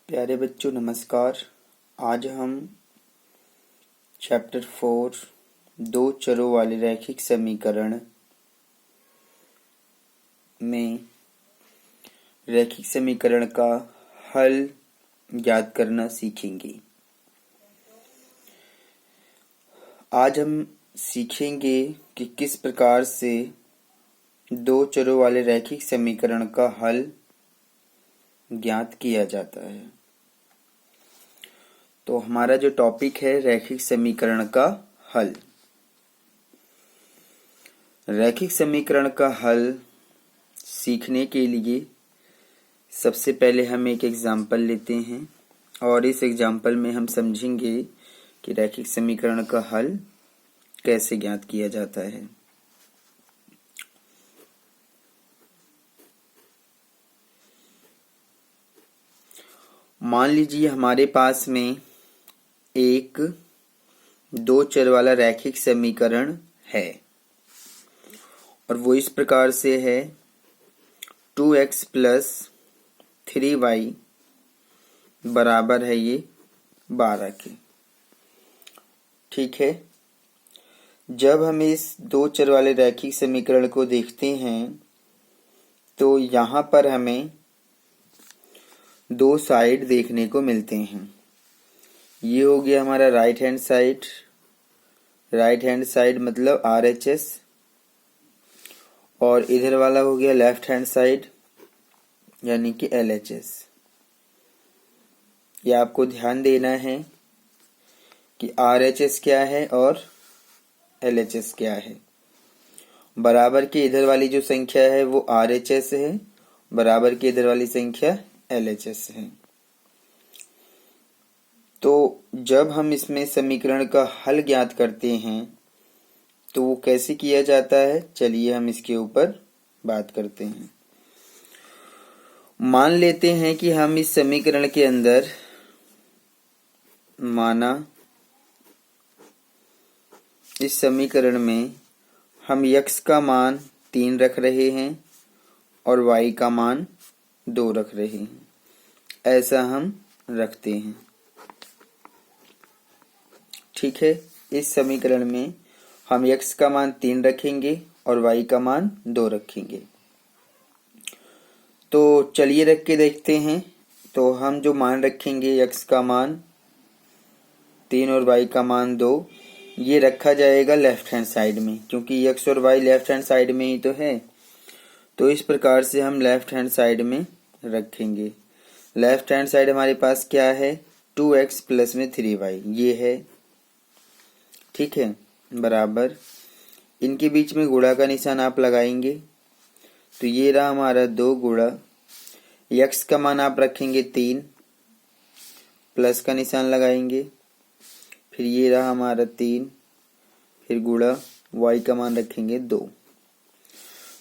प्यारे बच्चों नमस्कार। आज हम चैप्टर 4 दो चरों वाले रैखिक समीकरण में रैखिक समीकरण का हल ज्ञात करना सीखेंगे। आज हम सीखेंगे कि किस प्रकार से दो चरों वाले रैखिक समीकरण का हल ज्ञात किया जाता है। तो हमारा जो टॉपिक है रैखिक समीकरण का हल। रैखिक समीकरण का हल सीखने के लिए सबसे पहले हम एक एग्जाम्पल लेते हैं और इस एग्जाम्पल में हम समझेंगे कि रैखिक समीकरण का हल कैसे ज्ञात किया जाता है। मान लीजिए हमारे पास में एक दो चर वाला रैखिक समीकरण है और वो इस प्रकार से है 2x प्लस 3y बराबर है ये 12 के। ठीक है, जब हम इस दो चर वाले रैखिक समीकरण को देखते हैं तो यहाँ पर हमें दो साइड देखने को मिलते हैं। ये हो गया हमारा राइट हैंड साइड मतलब RHS, और इधर वाला हो गया लेफ्ट हैंड साइड यानी कि LHS। ये आपको ध्यान देना है कि RHS क्या है और LHS क्या है। बराबर के इधर वाली जो संख्या है वो RHS है, बराबर के इधर वाली संख्या LHS है। तो जब हम इसमें समीकरण का हल ज्ञात करते हैं तो वो कैसे किया जाता है, चलिए हम इसके ऊपर बात करते हैं। मान लेते हैं कि हम इस समीकरण के अंदर माना इस समीकरण में हम x का मान 3 रख रहे हैं और y का मान 2 रख रहे हैं। ऐसा हम रखते हैं। ठीक है, इस समीकरण में हम x का मान 3 रखेंगे और y का मान 2 रखेंगे। तो चलिए रख के देखते हैं। तो हम जो मान रखेंगे x का मान 3 और y का मान 2, ये रखा जाएगा लेफ्ट हैंड साइड में, क्योंकि x और y लेफ्ट हैंड साइड में ही तो है। तो इस प्रकार से हम लेफ्ट हैंड साइड में रखेंगे। लेफ्ट हैंड साइड हमारे पास क्या है, 2x प्लस में 3y ये है। ठीक है, बराबर इनके बीच में गुणा का निशान आप लगाएंगे तो ये रहा हमारा 2 गुणा x का मान आप रखेंगे 3, प्लस का निशान लगाएंगे, फिर ये रहा हमारा 3, फिर गुणा y का मान रखेंगे 2।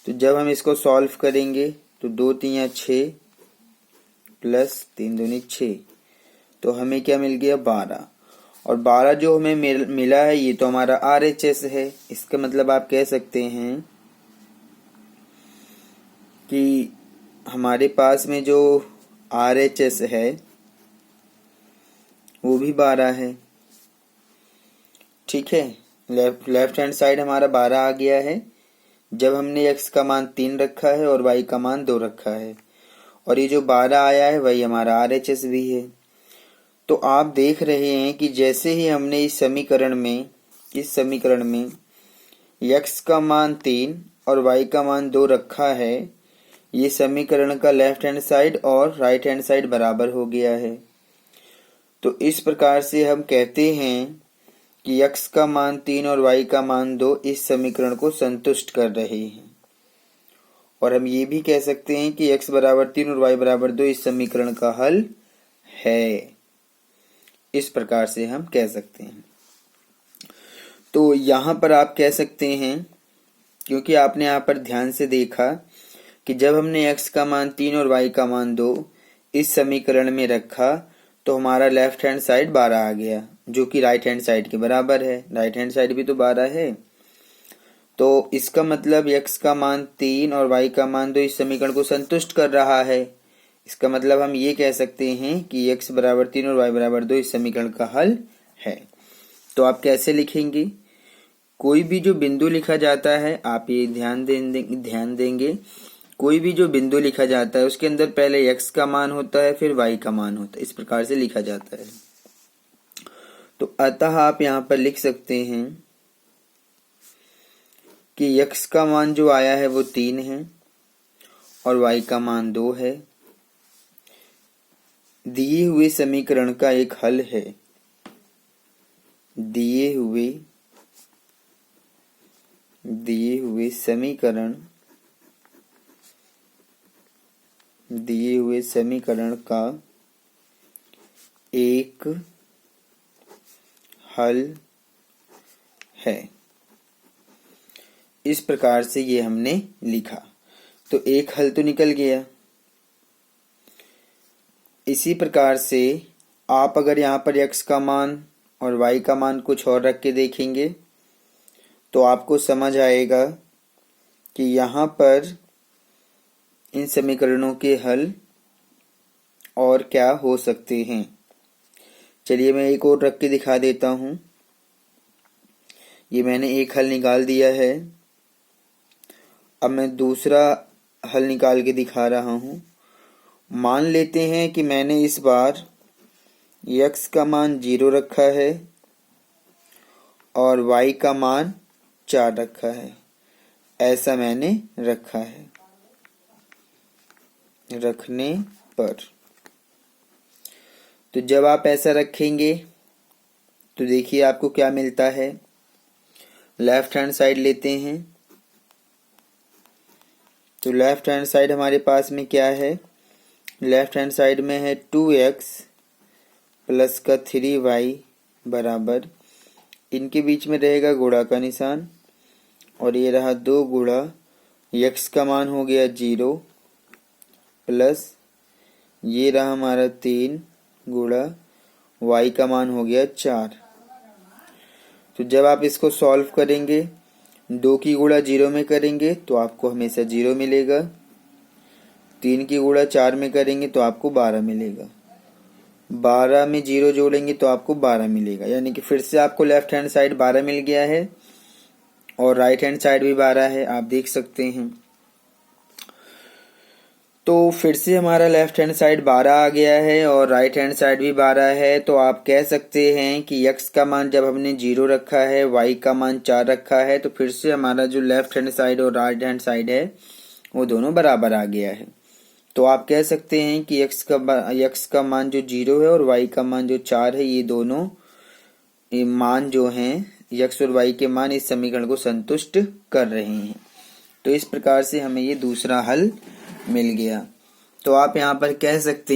तो जब हम इसको सॉल्व करेंगे तो 2 3 6 प्लस 3 दूनी 6, तो हमें क्या मिल गया 12। और 12 जो हमें मिला है ये तो हमारा RHS है। इसका मतलब आप कह सकते हैं कि हमारे पास में जो RHS है वो भी 12 है। ठीक है, लेफ्ट हैंड साइड हमारा 12 आ गया है जब हमने x का मान 3 रखा है और y का मान 2 रखा है, और ये जो 12 आया है वही हमारा RHS भी है। तो आप देख रहे हैं कि जैसे ही हमने इस समीकरण में x का मान 3 और y का मान 2 रखा है, ये समीकरण का लेफ्ट हैंड साइड और राइट हैंड साइड बराबर हो गया है। तो इस प्रकार से हम कहते हैं कि x का मान 3 और y का मान 2 इस समीकरण को संतुष्ट कर रहे हैं। और हम ये भी कह सकते हैं कि x बराबर 3 और y बराबर 2 इस समीकरण का हल है। इस प्रकार से हम कह सकते हैं। तो यहाँ पर आप कह सकते हैं, क्योंकि आपने यहाँ पर ध्यान से देखा कि जब हमने x का मान 3 और y का मान 2 इस समीकरण में रखा तो हमारा लेफ्ट हैंड साइड 12 आ गया, जो कि राइट हैंड साइड के बराबर है। राइट हैंड साइड भी तो 12 है। तो इसका मतलब x का मान 3 और y का मान 2 इस समीकरण को संतुष्ट कर रहा है। इसका मतलब हम ये कह सकते हैं कि x बराबर 3 और y बराबर 2 इस समीकरण का हल है। तो आप कैसे लिखेंगे? कोई भी जो बिंदु लिखा जाता है, आप ये ध्यान देंगे, कोई भी जो बिंदु लिखा जाता है उसके अंदर पहले x का मान होता है, फिर y का मान होता है। इस प्रकार से लिखा जाता है। तो अतः आप यहाँ पर लिख सकते हैं कि x का मान जो आया है वो 3 है और y का मान 2 है। दिए हुए समीकरण का एक हल है। दिए हुए समीकरण का एक हल है। इस प्रकार से ये हमने लिखा। तो एक हल तो निकल गया। इसी प्रकार से आप अगर यहाँ पर x का मान और y का मान कुछ और रख के देखेंगे तो आपको समझ आएगा कि यहाँ पर इन समीकरणों के हल और क्या हो सकते हैं। चलिए मैं एक और रख के दिखा देता हूँ। ये मैंने एक हल निकाल दिया है। अब मैं दूसरा हल निकाल के दिखा रहा हूँ। मान लेते हैं कि मैंने इस बार x का मान 0 रखा है और y का मान 4 रखा है। ऐसा मैंने रखा है। रखने पर तो जब आप ऐसा रखेंगे तो देखिए आपको क्या मिलता है। लेफ्ट हैंड साइड लेते हैं। तो लेफ्ट हैंड साइड हमारे पास में क्या है? लेफ्ट हैंड साइड में है 2x प्लस का 3y बराबर, इनके बीच में रहेगा गुणा का निशान और ये रहा 2 गुणा x का मान हो गया 0 प्लस ये रहा हमारा 3 गुणा y का मान हो गया 4। तो जब आप इसको सॉल्व करेंगे 2 की गुणा 0 में करेंगे तो आपको हमेशा 0 मिलेगा। 3 की गुणा 4 में करेंगे तो आपको 12 मिलेगा। 12 में 0 जोड़ेंगे तो आपको 12 मिलेगा। यानी कि फिर से आपको लेफ्ट हैंड साइड 12 मिल गया है और राइट हैंड साइड भी 12 है, आप देख सकते हैं। तो फिर से हमारा लेफ्ट हैंड साइड 12 आ गया है और राइट हैंड साइड भी 12 है। तो आप कह सकते हैं कि x का मान जब हमने 0 रखा है, y का मान 4 रखा है, तो फिर से हमारा जो लेफ्ट हैंड साइड और राइट हैंड साइड है वो दोनों बराबर आ गया है। तो आप कह सकते हैं कि x का मान जो 0 है और y का मान जो 4 है, ये दोनों मान जो हैं x और y के मान इस समीकरण को संतुष्ट कर रहे हैं। तो इस प्रकार से हमें ये दूसरा हल मिल गया। तो आप यहाँ पर कह सकते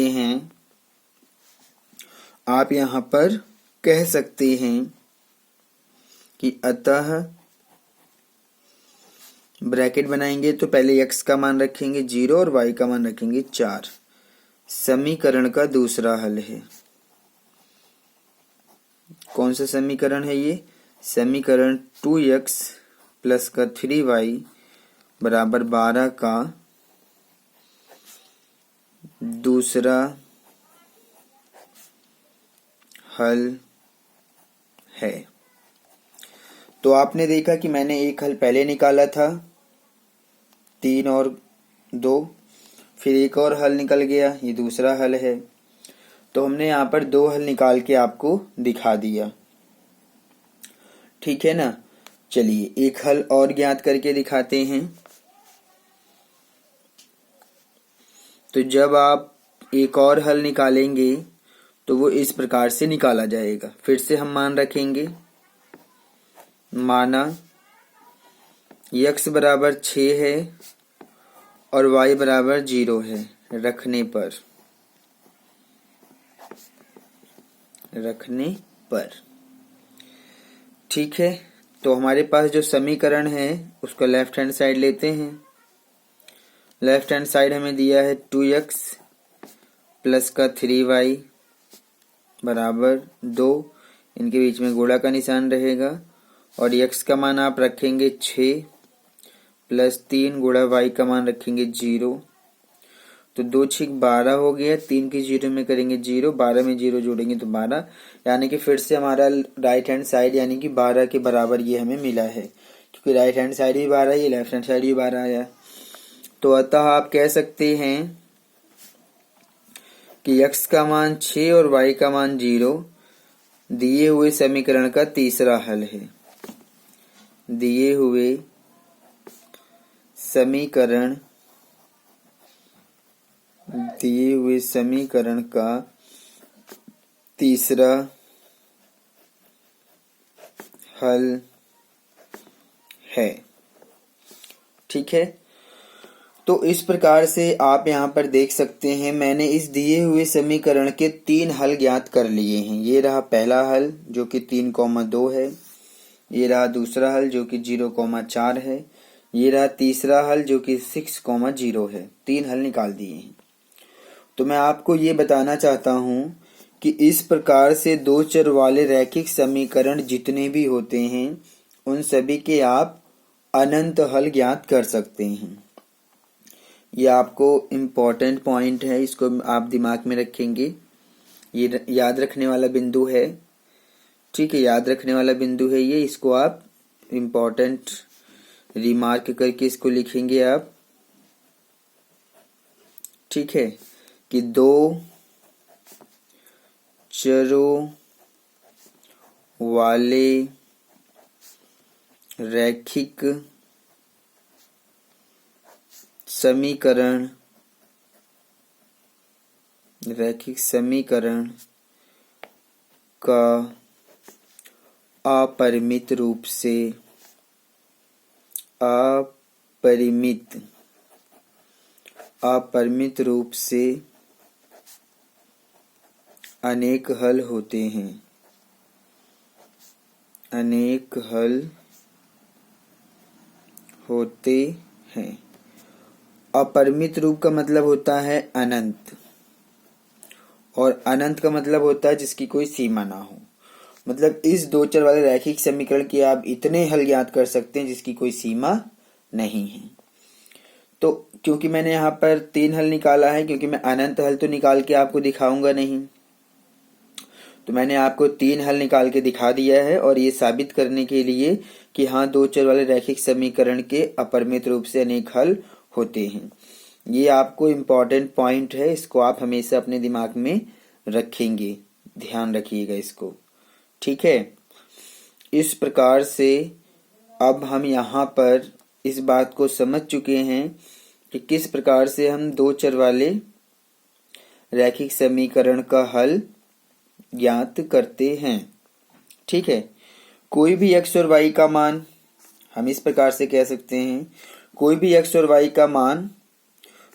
हैं कि अतः ब्रैकेट बनाएंगे तो पहले x का मान रखेंगे 0 और y का मान रखेंगे 4। समीकरण का दूसरा हल है। कौन सा समीकरण है ये? समीकरण 2x प्लस का 3y बराबर 12 का दूसरा हल है। तो आपने देखा कि मैंने एक हल पहले निकाला था 3 और 2, फिर एक और हल निकल गया, ये दूसरा हल है। तो हमने यहाँ पर 2 हल निकाल के आपको दिखा दिया, ठीक है ना। चलिए एक हल और ज्ञात करके दिखाते हैं। तो जब आप एक और हल निकालेंगे तो वो इस प्रकार से निकाला जाएगा। फिर से हम मान रखेंगे। माना x बराबर 6 है और y बराबर 0 है। रखने पर ठीक है। तो हमारे पास जो समीकरण है उसका लेफ्ट हैंड साइड लेते हैं। लेफ्ट हैंड साइड हमें दिया है 2x प्लस का 3y बराबर 2, इनके बीच में गुणा का निशान रहेगा और x का मान आप रखेंगे 6 प्लस 3 गुणा y का मान रखेंगे 0। तो 2 6 12 हो गया, 3 की 0 में करेंगे 0, 12 में 0 जोड़ेंगे तो 12, यानी कि फिर से हमारा राइट हैंड साइड यानी कि 12 के बराबर ये हमें मिला है, क्योंकि राइट हैंड साइड भी 12 है, लेफ्ट हैंड साइड भी 12 आया। तो अतः आप कह सकते हैं कि x का मान 6 और y का मान 0 दिए हुए समीकरण का तीसरा हल है। दिए हुए समीकरण का तीसरा हल है। ठीक है, तो इस प्रकार से आप यहाँ पर देख सकते हैं मैंने इस दिए हुए समीकरण के 3 हल ज्ञात कर लिए हैं। ये रहा पहला हल जो कि 3,2 है, ये रहा दूसरा हल जो कि 0,4 है, ये रहा तीसरा हल जो कि 6,0 है। 3 हल निकाल दिए हैं। तो मैं आपको ये बताना चाहता हूँ कि इस प्रकार से 2 चर वाले रैखिक समीकरण जितने भी होते हैं उन सभी के आप अनंत हल ज्ञात कर सकते हैं। ये आपको इम्पोर्टेंट पॉइंट है, इसको आप दिमाग में रखेंगे, ये याद रखने वाला बिंदु है। ठीक है, याद रखने वाला बिंदु है ये, इसको आप इम्पोर्टेंट रिमार्क करके इसको लिखेंगे आप। ठीक है, कि 2 चरों वाले रैखिक समीकरण का अपरिमित रूप से अनेक हल होते हैं। अपरिमित रूप का मतलब होता है अनंत, और अनंत का मतलब होता है जिसकी कोई सीमा ना हो। मतलब इस 2 चर वाले रैखिक समीकरण के आप इतने हल ज्ञात कर सकते हैं जिसकी कोई सीमा नहीं है। तो क्योंकि मैंने यहाँ पर 3 हल निकाला है, क्योंकि मैं अनंत हल तो निकाल के आपको दिखाऊंगा नहीं, तो मैंने आपको 3 हल निकाल के दिखा दिया है। और ये साबित करने के लिए कि हाँ 2 चर वाले रैखिक समीकरण के अपरिमित रूप से अनेक हल होते हैं। ये आपको इम्पोर्टेंट पॉइंट है, इसको आप हमेशा अपने दिमाग में रखेंगे, ध्यान रखिएगा इसको। ठीक है, इस प्रकार से अब हम यहाँ पर इस बात को समझ चुके हैं कि किस प्रकार से हम 2 चर वाले रैखिक समीकरण का हल ज्ञात करते हैं। ठीक है, कोई भी x और y का मान, हम इस प्रकार से कह सकते हैं, कोई भी x और y का मान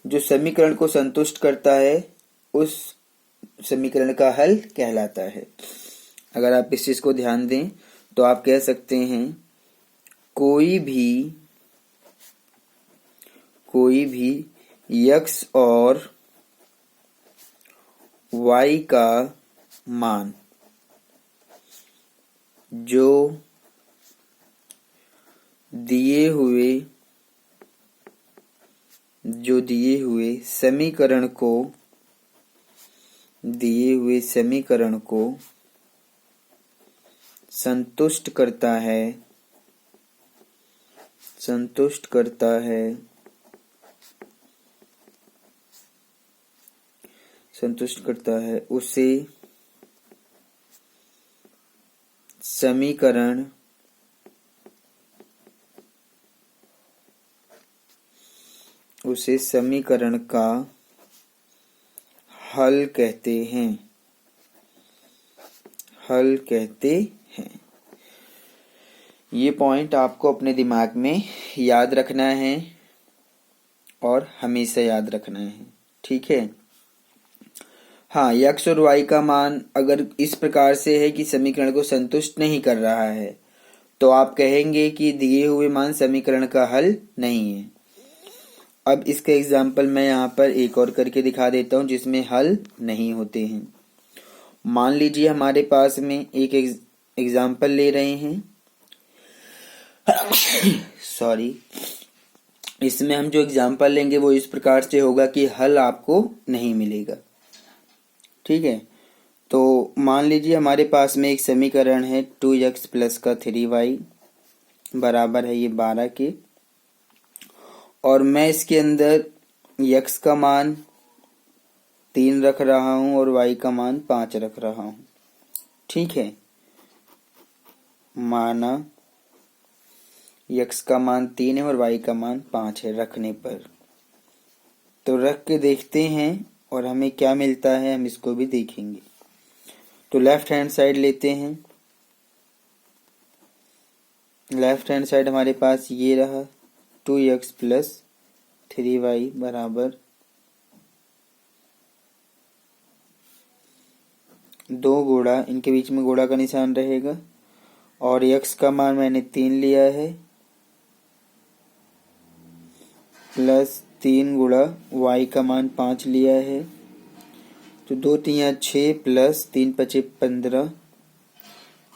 जो समीकरण को संतुष्ट करता है उस समीकरण का हल कहलाता है। अगर आप इस चीज को ध्यान दें तो आप कह सकते हैं कोई भी x और y का मान जो दिए हुए समीकरण को संतुष्ट करता है उसे समीकरण का हल कहते हैं। ये पॉइंट आपको अपने दिमाग में याद रखना है और हमेशा याद रखना है। ठीक है, हाँ x और y का मान अगर इस प्रकार से है कि समीकरण को संतुष्ट नहीं कर रहा है तो आप कहेंगे कि दिए हुए मान समीकरण का हल नहीं है। अब इसका एग्जाम्पल मैं यहाँ पर एक और करके दिखा देता हूँ जिसमें हल नहीं होते हैं। मान लीजिए हमारे पास में एक एग्जाम्पल ले रहे हैं सॉरी, इसमें हम जो एग्जाम्पल लेंगे वो इस प्रकार से होगा कि हल आपको नहीं मिलेगा। ठीक है, तो मान लीजिए हमारे पास में एक समीकरण है 2x प्लस का 3y बराबर है ये 12 के, और मैं इसके अंदर x का मान 3 रख रहा हूं और y का मान 5 रख रहा हूं। ठीक है, माना x का मान 3 है और y का मान 5 है रखने पर। तो रख के देखते हैं और हमें क्या मिलता है, हम इसको भी देखेंगे। तो लेफ्ट हैंड साइड लेते हैं। लेफ्ट हैंड साइड हमारे पास ये रहा 2x प्लस 3y बराबर 2 गुणा, इनके बीच में गुणा का निशान रहेगा, और x का मान मैंने 3 लिया है प्लस 3 गुणा y का मान 5 लिया है। तो 2 3 6 प्लस 3 5 15,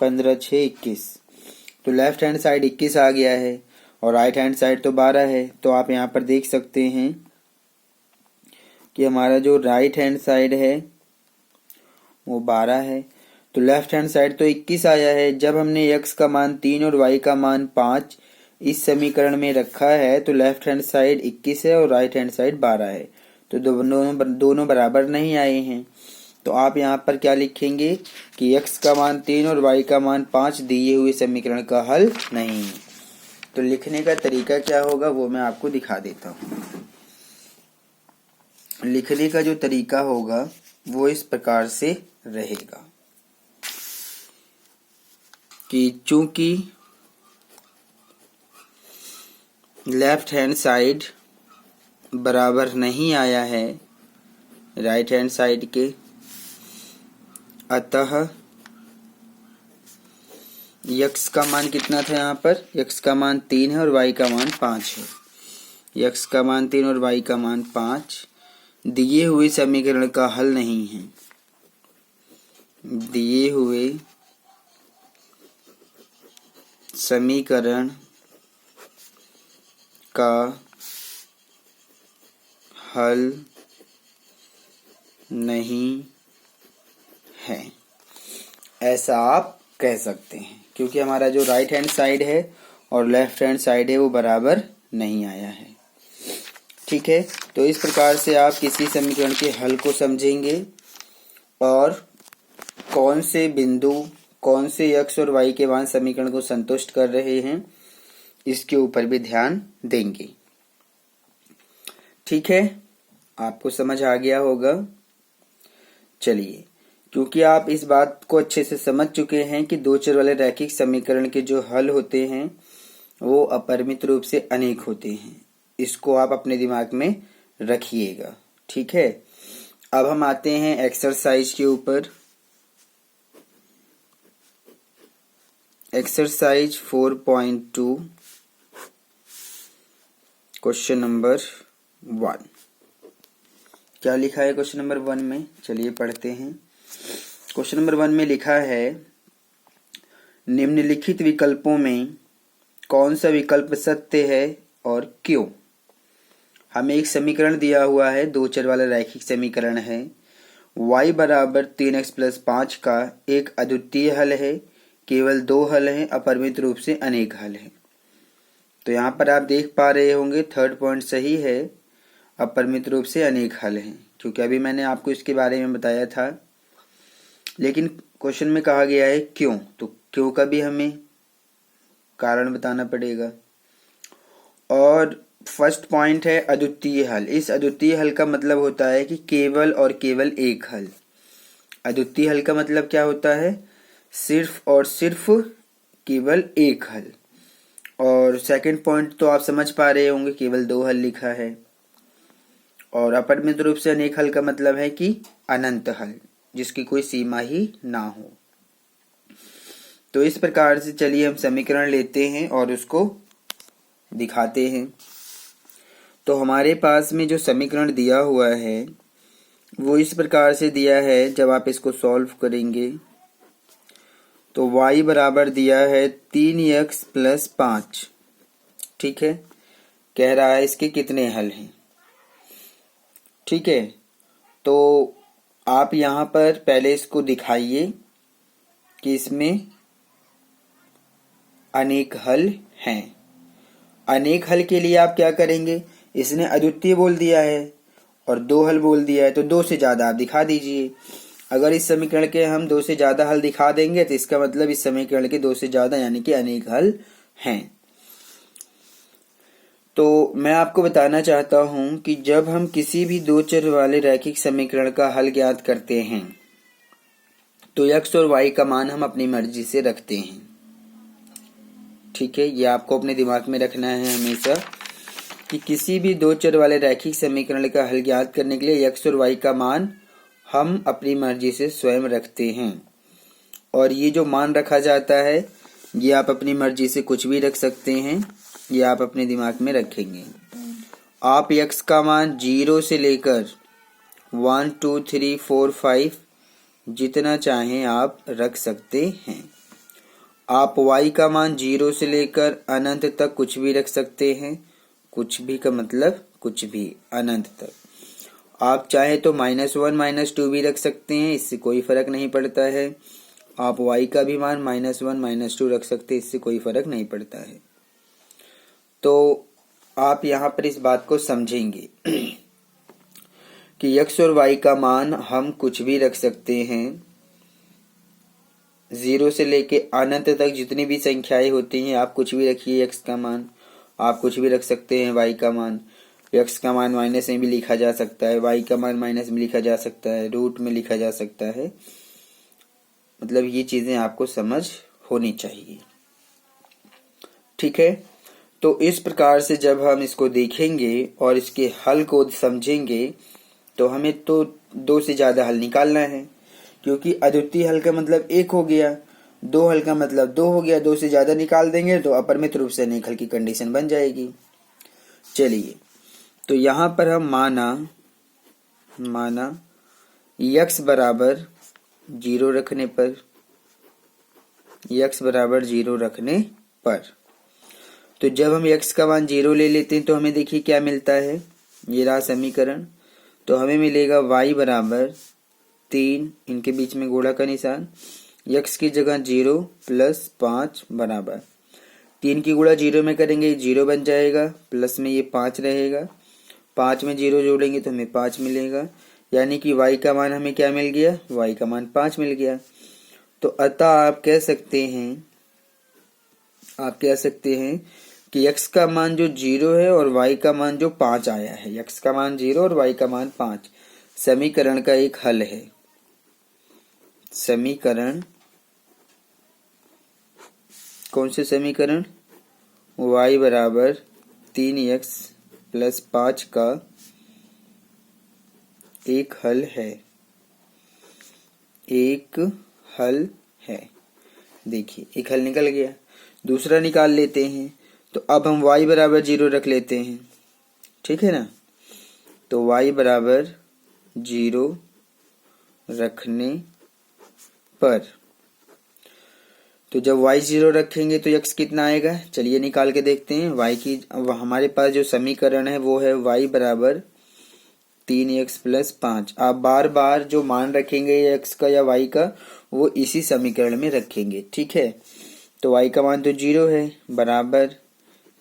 15 6 21। तो लेफ्ट हैंड साइड 21 आ गया है और राइट हैंड साइड तो 12 है। तो आप यहाँ पर देख सकते हैं कि हमारा जो राइट हैंड साइड है वो 12 है। तो लेफ्ट हैंड साइड तो 21 आया है। जब हमने x का मान 3 और y का मान 5 इस समीकरण में रखा है तो लेफ्ट हैंड साइड 21 है और राइट हैंड साइड 12 है। तो दोनों बराबर नहीं आए हैं। तो आप यहाँ पर क्या लिखेंगे कि x का मान 3 और y का मान 5 दिए हुए समीकरण का हल नहीं है। तो लिखने का तरीका क्या होगा वो मैं आपको दिखा देता हूँ। लिखने का जो तरीका होगा वो इस प्रकार से रहेगा कि चूंकि लेफ्ट हैंड साइड बराबर नहीं आया है राइट हैंड साइड के, अतः x का मान कितना था यहाँ पर, x का मान 3 है और y का मान 5 है। x का मान 3 और y का मान 5 दिए हुए समीकरण का हल नहीं है। दिए हुए समीकरण का हल नहीं है, ऐसा आप कह सकते हैं, क्योंकि हमारा जो राइट हैंड साइड है और लेफ्ट हैंड साइड है वो बराबर नहीं आया है। ठीक है, तो इस प्रकार से आप किसी समीकरण के हल को समझेंगे और कौन से बिंदु, कौन से x और y के मान समीकरण को संतुष्ट कर रहे हैं इसके ऊपर भी ध्यान देंगे। ठीक है, आपको समझ आ गया होगा। चलिए, क्योंकि आप इस बात को अच्छे से समझ चुके हैं कि दो चर वाले रैखिक समीकरण के जो हल होते हैं वो अपरिमित रूप से अनेक होते हैं, इसको आप अपने दिमाग में रखिएगा। ठीक है, अब हम आते हैं एक्सरसाइज के ऊपर। Exercise 4.2 question number 1। क्या लिखा है क्वेश्चन नंबर 1 में, चलिए पढ़ते हैं। क्वेश्चन नंबर 1 में लिखा है निम्नलिखित विकल्पों में कौन सा विकल्प सत्य है और क्यों। हमें एक समीकरण दिया हुआ है, दो चर वाला रैखिक समीकरण है। y बराबर 3x प्लस 5 का एक अद्वितीय हल है, केवल दो हल हैं, अपरिमित रूप से अनेक हल हैं। तो यहाँ पर आप देख पा रहे होंगे थर्ड पॉइंट सही है, अपरिमित रूप से अनेक हल हैं, क्योंकि अभी मैंने आपको इसके बारे में बताया था। लेकिन क्वेश्चन में कहा गया है क्यों, तो क्यों का भी हमें कारण बताना पड़ेगा। और फर्स्ट पॉइंट है अद्वितीय हल। इस अद्वितीय हल का मतलब होता है कि केवल और केवल एक हल। अद्वितीय हल का मतलब क्या होता है, सिर्फ और सिर्फ केवल एक हल। और सेकंड पॉइंट तो आप समझ पा रहे होंगे, केवल दो हल लिखा है। और अपरिमित रूप से अनेक हल का मतलब है कि अनंत हल, जिसकी कोई सीमा ही ना हो। तो इस प्रकार से चलिए हम समीकरण लेते हैं और उसको दिखाते हैं। तो हमारे पास में जो समीकरण दिया हुआ है वो इस प्रकार से दिया है। जब आप इसको सॉल्व करेंगे तो y बराबर दिया है 3x प्लस 5। ठीक है, कह रहा है इसके कितने हल हैं। ठीक है, तो आप यहाँ पर पहले इसको दिखाइए कि इसमें अनेक हल हैं। अनेक हल के लिए आप क्या करेंगे, इसने अद्वितीय बोल दिया है और दो हल बोल दिया है, तो दो से ज्यादा आप दिखा दीजिए। अगर इस समीकरण के हम दो से ज्यादा हल दिखा देंगे तो इसका मतलब इस समीकरण के दो से ज्यादा यानी कि अनेक हल हैं। तो मैं आपको बताना चाहता हूं कि जब हम किसी भी दो चर वाले रैखिक समीकरण का हल ज्ञात करते हैं तो x और y का मान हम अपनी मर्जी से रखते हैं। ठीक है, ये आपको अपने दिमाग में रखना है हमेशा कि किसी भी दो चर वाले रैखिक समीकरण का हल ज्ञात करने के लिए x और y का मान हम अपनी मर्जी से स्वयं रखते हैं। और ये जो मान रखा जाता है ये आप अपनी मर्जी से कुछ भी रख सकते हैं, ये आप अपने दिमाग में रखेंगे। आप x का मान 0 से लेकर 1 2 3 4 5 जितना चाहें आप रख सकते हैं। आप y का मान 0 से लेकर अनंत तक कुछ भी रख सकते हैं। कुछ भी का मतलब कुछ भी, अनंत तक। आप चाहे तो -1 -2 भी रख सकते हैं, इससे कोई फर्क नहीं पड़ता है। आप y का भी मान -1 -2 रख सकते हैं, इससे कोई फर्क नहीं पड़ता है। तो आप यहाँ पर इस बात को समझेंगे कि x और y का मान हम कुछ भी रख सकते हैं। 0 से लेके अनंत तक जितनी भी संख्याएं होती हैं आप कुछ भी रखिए। x का मान आप कुछ भी रख सकते हैं। y का मान, x का मान माइनस में भी लिखा जा सकता है, y का मान माइनस में लिखा जा सकता है, रूट में लिखा जा सकता है। मतलब ये चीजें आपको समझ होनी चाहिए। ठीक है, तो इस प्रकार से जब हम इसको देखेंगे और इसके हल को समझेंगे तो हमें तो दो से ज्यादा हल निकालना है, क्योंकि अद्वितीय हल का मतलब एक हो गया, दो हल का मतलब दो हो गया। दो से ज्यादा निकाल देंगे तो अपरिमित रूप से अनेक हल की कंडीशन बन जाएगी। चलिए, तो यहां पर हम माना x बराबर 0 रखने पर, x बराबर 0 रखने पर, तो जब हम x का मान 0 ले लेते हैं तो हमें देखिए क्या मिलता है। ये रहा समीकरण। तो हमें मिलेगा y बराबर 3, इनके बीच में गुणा का निशान, x की जगह 0 प्लस 5 बराबर 3 की गुणा 0 में करेंगे 0 बन जाएगा, प्लस में ये 5 रहेगा, 5 में 0 जोड़ेंगे तो हमें 5 मिलेगा। यानी कि y का मान हमें क्या मिल गया, y का मान 5 मिल गया। तो अतः आप कह सकते हैं कि x का मान जो 0 है और y का मान जो 5 आया है, x का मान 0 और y का मान 5 समीकरण का एक हल है। समीकरण, कौन से समीकरण, y बराबर 3x प्लस 5 का एक हल है। एक हल है। देखिए एक हल निकल गया, दूसरा निकाल लेते हैं। तो अब हम y बराबर 0 रख लेते हैं। ठीक है ना, तो y बराबर 0 रखने पर, तो जब y 0 रखेंगे तो x कितना आएगा, चलिए निकाल के देखते हैं। y की हमारे पास जो समीकरण है वो है y बराबर 3x प्लस 5। आप बार बार जो मान रखेंगे x का या y का वो इसी समीकरण में रखेंगे। ठीक है, तो y का मान तो 0 है, बराबर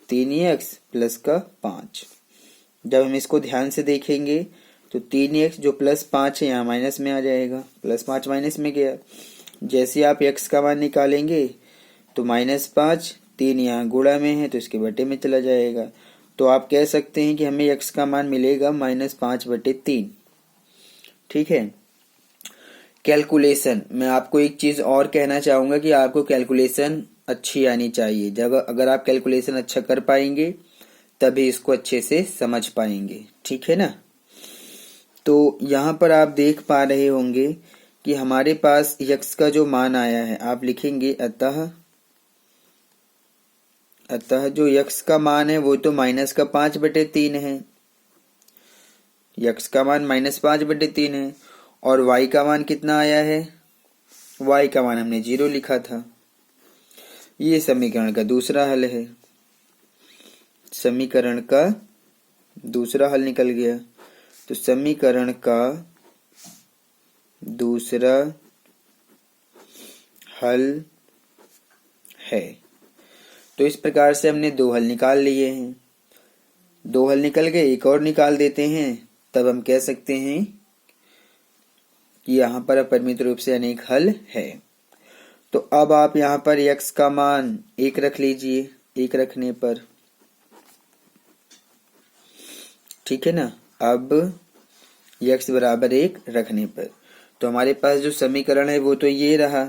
3x प्लस का 5। जब हम इसको ध्यान से देखेंगे तो 3x जो प्लस 5 है यहाँ माइनस में आ जाएगा, प्लस 5 माइनस में गया। जैसे आप x का मान निकालेंगे तो -5, 3 यहाँ गुणा में है तो इसके बटे में चला जाएगा। तो आप कह सकते हैं कि हमें x का मान मिलेगा -5/3। ठीक है, कैलकुलेशन, मैं आपको एक चीज और कहना चाहूंगा कि आपको कैलकुलेशन अच्छी आनी चाहिए। जब अगर आप कैलकुलेशन अच्छा कर पाएंगे तभी इसको अच्छे से समझ पाएंगे। ठीक है ना, तो यहाँ पर आप देख पा रहे होंगे कि हमारे पास x का जो मान आया है, आप लिखेंगे अतः जो x का मान है वो तो -5/3 है। x का मान -5/3 है और y का मान कितना आया है, y का मान हमने 0 लिखा था। ये समीकरण का दूसरा हल है। समीकरण का दूसरा हल निकल गया। तो समीकरण का दूसरा हल है। तो इस प्रकार से हमने दो हल निकाल लिए हैं। दो हल निकल गए, एक और निकाल देते हैं, तब हम कह सकते हैं कि यहाँ पर अपरिमित रूप से अनेक हल है। तो अब आप यहाँ पर x का मान 1 रख लीजिए, 1 रखने पर, ठीक है ना। अब x बराबर 1 रखने पर तो हमारे पास जो समीकरण है वो तो ये रहा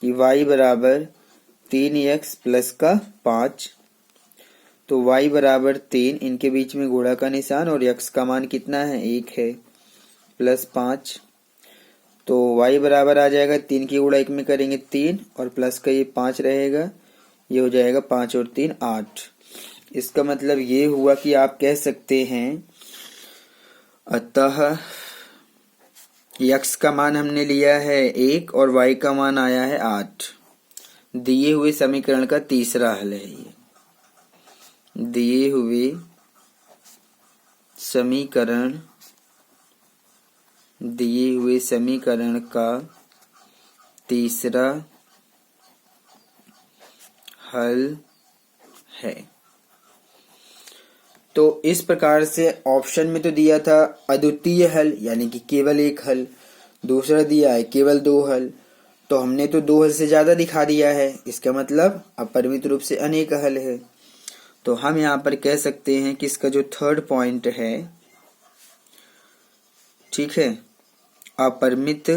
कि y बराबर 3x प्लस का 5। तो y बराबर 3, इनके बीच में गुणा का निशान, और x का मान कितना है, 1 है, प्लस 5। तो y बराबर आ जाएगा 3 की गुणा 1 में करेंगे 3, और प्लस का ये 5 रहेगा, ये हो जाएगा 5 और 3 8। इसका मतलब ये हुआ कि आप कह सकते हैं, अतः x का मान हमने लिया है 1 और y का मान आया है 8। दिए हुए समीकरण का तीसरा हल है ये। दिए हुए समीकरण का तीसरा हल है। तो इस प्रकार से ऑप्शन में तो दिया था अद्वितीय हल यानी कि केवल एक हल, दूसरा दिया है केवल 2 हल। तो हमने तो 2 हल से ज्यादा दिखा दिया है, इसका मतलब अपरिमित रूप से अनेक हल है। तो हम यहाँ पर कह सकते हैं कि इसका जो थर्ड पॉइंट है, ठीक है, अपरिमित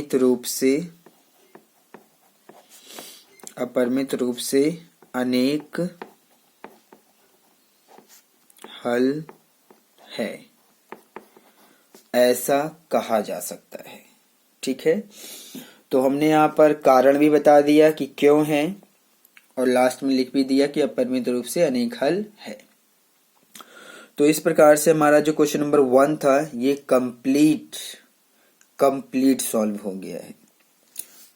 रूप से अनेक हल है, ऐसा कहा जा सकता है। ठीक है, तो हमने यहाँ पर कारण भी बता दिया कि क्यों है, और लास्ट में लिख भी दिया कि अपरिमित रूप से अनेक हल है। तो इस प्रकार से हमारा जो क्वेश्चन नंबर 1 था ये कंप्लीट सॉल्व हो गया है।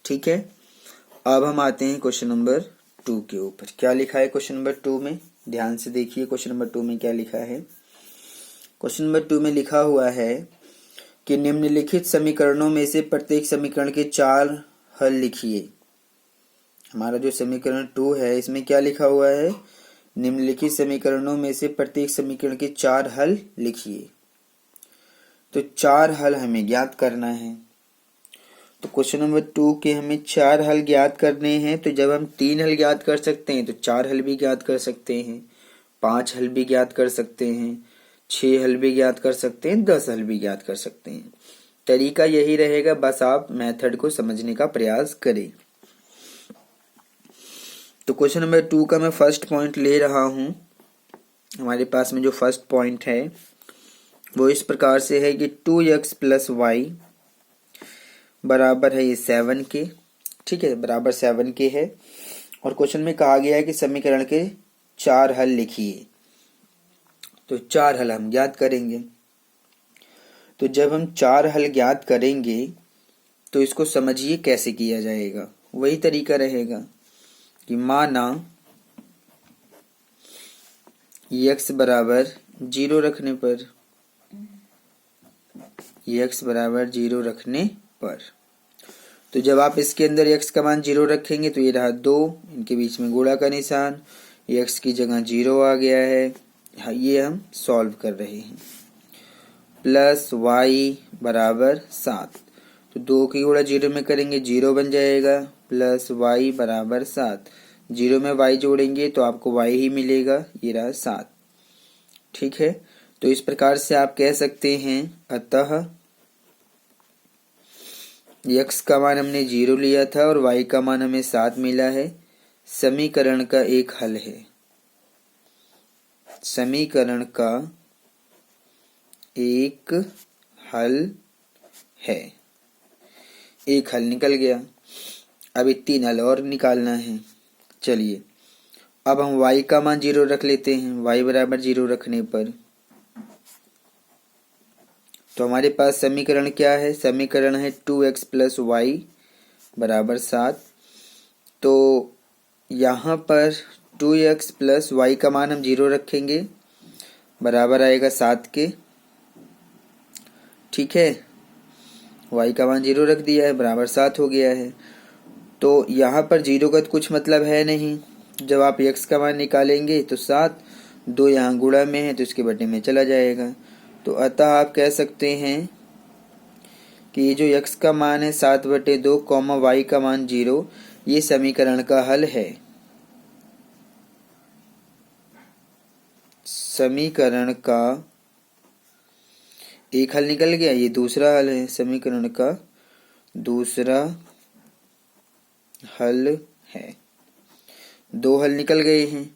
ठीक है, अब हम आते हैं क्वेश्चन नंबर 2 के ऊपर। क्या लिखा है क्वेश्चन नंबर 2 में, ध्यान से देखिए क्वेश्चन नंबर 2 में क्या लिखा है। क्वेश्चन नंबर 2 में लिखा हुआ है कि निम्नलिखित समीकरणों में से प्रत्येक समीकरण के 4 हल लिखिए। हमारा जो समीकरण 2 है इसमें क्या लिखा हुआ है, निम्नलिखित समीकरणों में से प्रत्येक समीकरण के 4 हल लिखिए। तो 4 हल हमें ज्ञात करना है। तो क्वेश्चन नंबर 2 के हमें 4 हल ज्ञात करने हैं। तो जब हम 3 हल ज्ञात कर सकते हैं तो 4 हल भी ज्ञात कर सकते हैं, 5 हल भी ज्ञात कर सकते हैं, 6 हल भी ज्ञात कर सकते हैं, 10 हल भी ज्ञात कर सकते हैं। तरीका यही रहेगा, बस आप मेथड को समझने का प्रयास करें। तो क्वेश्चन नंबर 2 का मैं फर्स्ट पॉइंट ले रहा हूं। हमारे पास में जो फर्स्ट पॉइंट है वो इस प्रकार से है कि 2x प्लस वाई बराबर है ये 7 के। ठीक है, बराबर 7 के है, और क्वेश्चन में कहा गया है कि समीकरण के 4 हल लिखिए। तो 4 हल हम ज्ञात करेंगे। तो जब हम 4 हल ज्ञात करेंगे तो इसको समझिए कैसे किया जाएगा। वही तरीका रहेगा कि माना x बराबर 0 रखने पर, x बराबर 0 रखने पर, तो जब आप इसके अंदर x का मान 0 रखेंगे तो ये रहा 2, इनके बीच में गुणा का निशान, x की जगह 0 आ गया है, ये हम सॉल्व कर रहे हैं। प्लस y बराबर 7, तो 2 की गुणा 0 में करेंगे 0 बन जाएगा, प्लस y बराबर 7, 0 में y जोड़ेंगे तो आपको y ही मिलेगा, ये रहा 7। ठीक है, तो इस प्रकार से आप कह सकते हैं, अतः x का मान हमने 0 लिया था और y का मान हमें 7 मिला है, समीकरण का एक हल है। समीकरण का एक हल है, एक हल निकल गया। अभी 3 हल और निकालना है। चलिए, अब हम y का मान 0 रख लेते हैं। y बराबर 0 रखने पर तो हमारे पास समीकरण क्या है, समीकरण है 2x प्लस वाई बराबर 7। तो यहाँ पर 2x प्लस वाई का मान हम 0 रखेंगे, बराबर आएगा 7 के। ठीक है, y का मान 0 रख दिया है, बराबर 7 हो गया है। तो यहाँ पर 0 का तो कुछ मतलब है नहीं। जब आप x का मान निकालेंगे तो 7, 2 यहाँ गुणा में है तो इसके बटे में चला जाएगा। तो अतः आप कह सकते हैं कि ये जो x का मान है 7/2 कॉमा y का मान 0, ये समीकरण का हल है। समीकरण का एक हल निकल गया, ये दूसरा हल है, समीकरण का दूसरा हल है। 2 हल निकल गए हैं।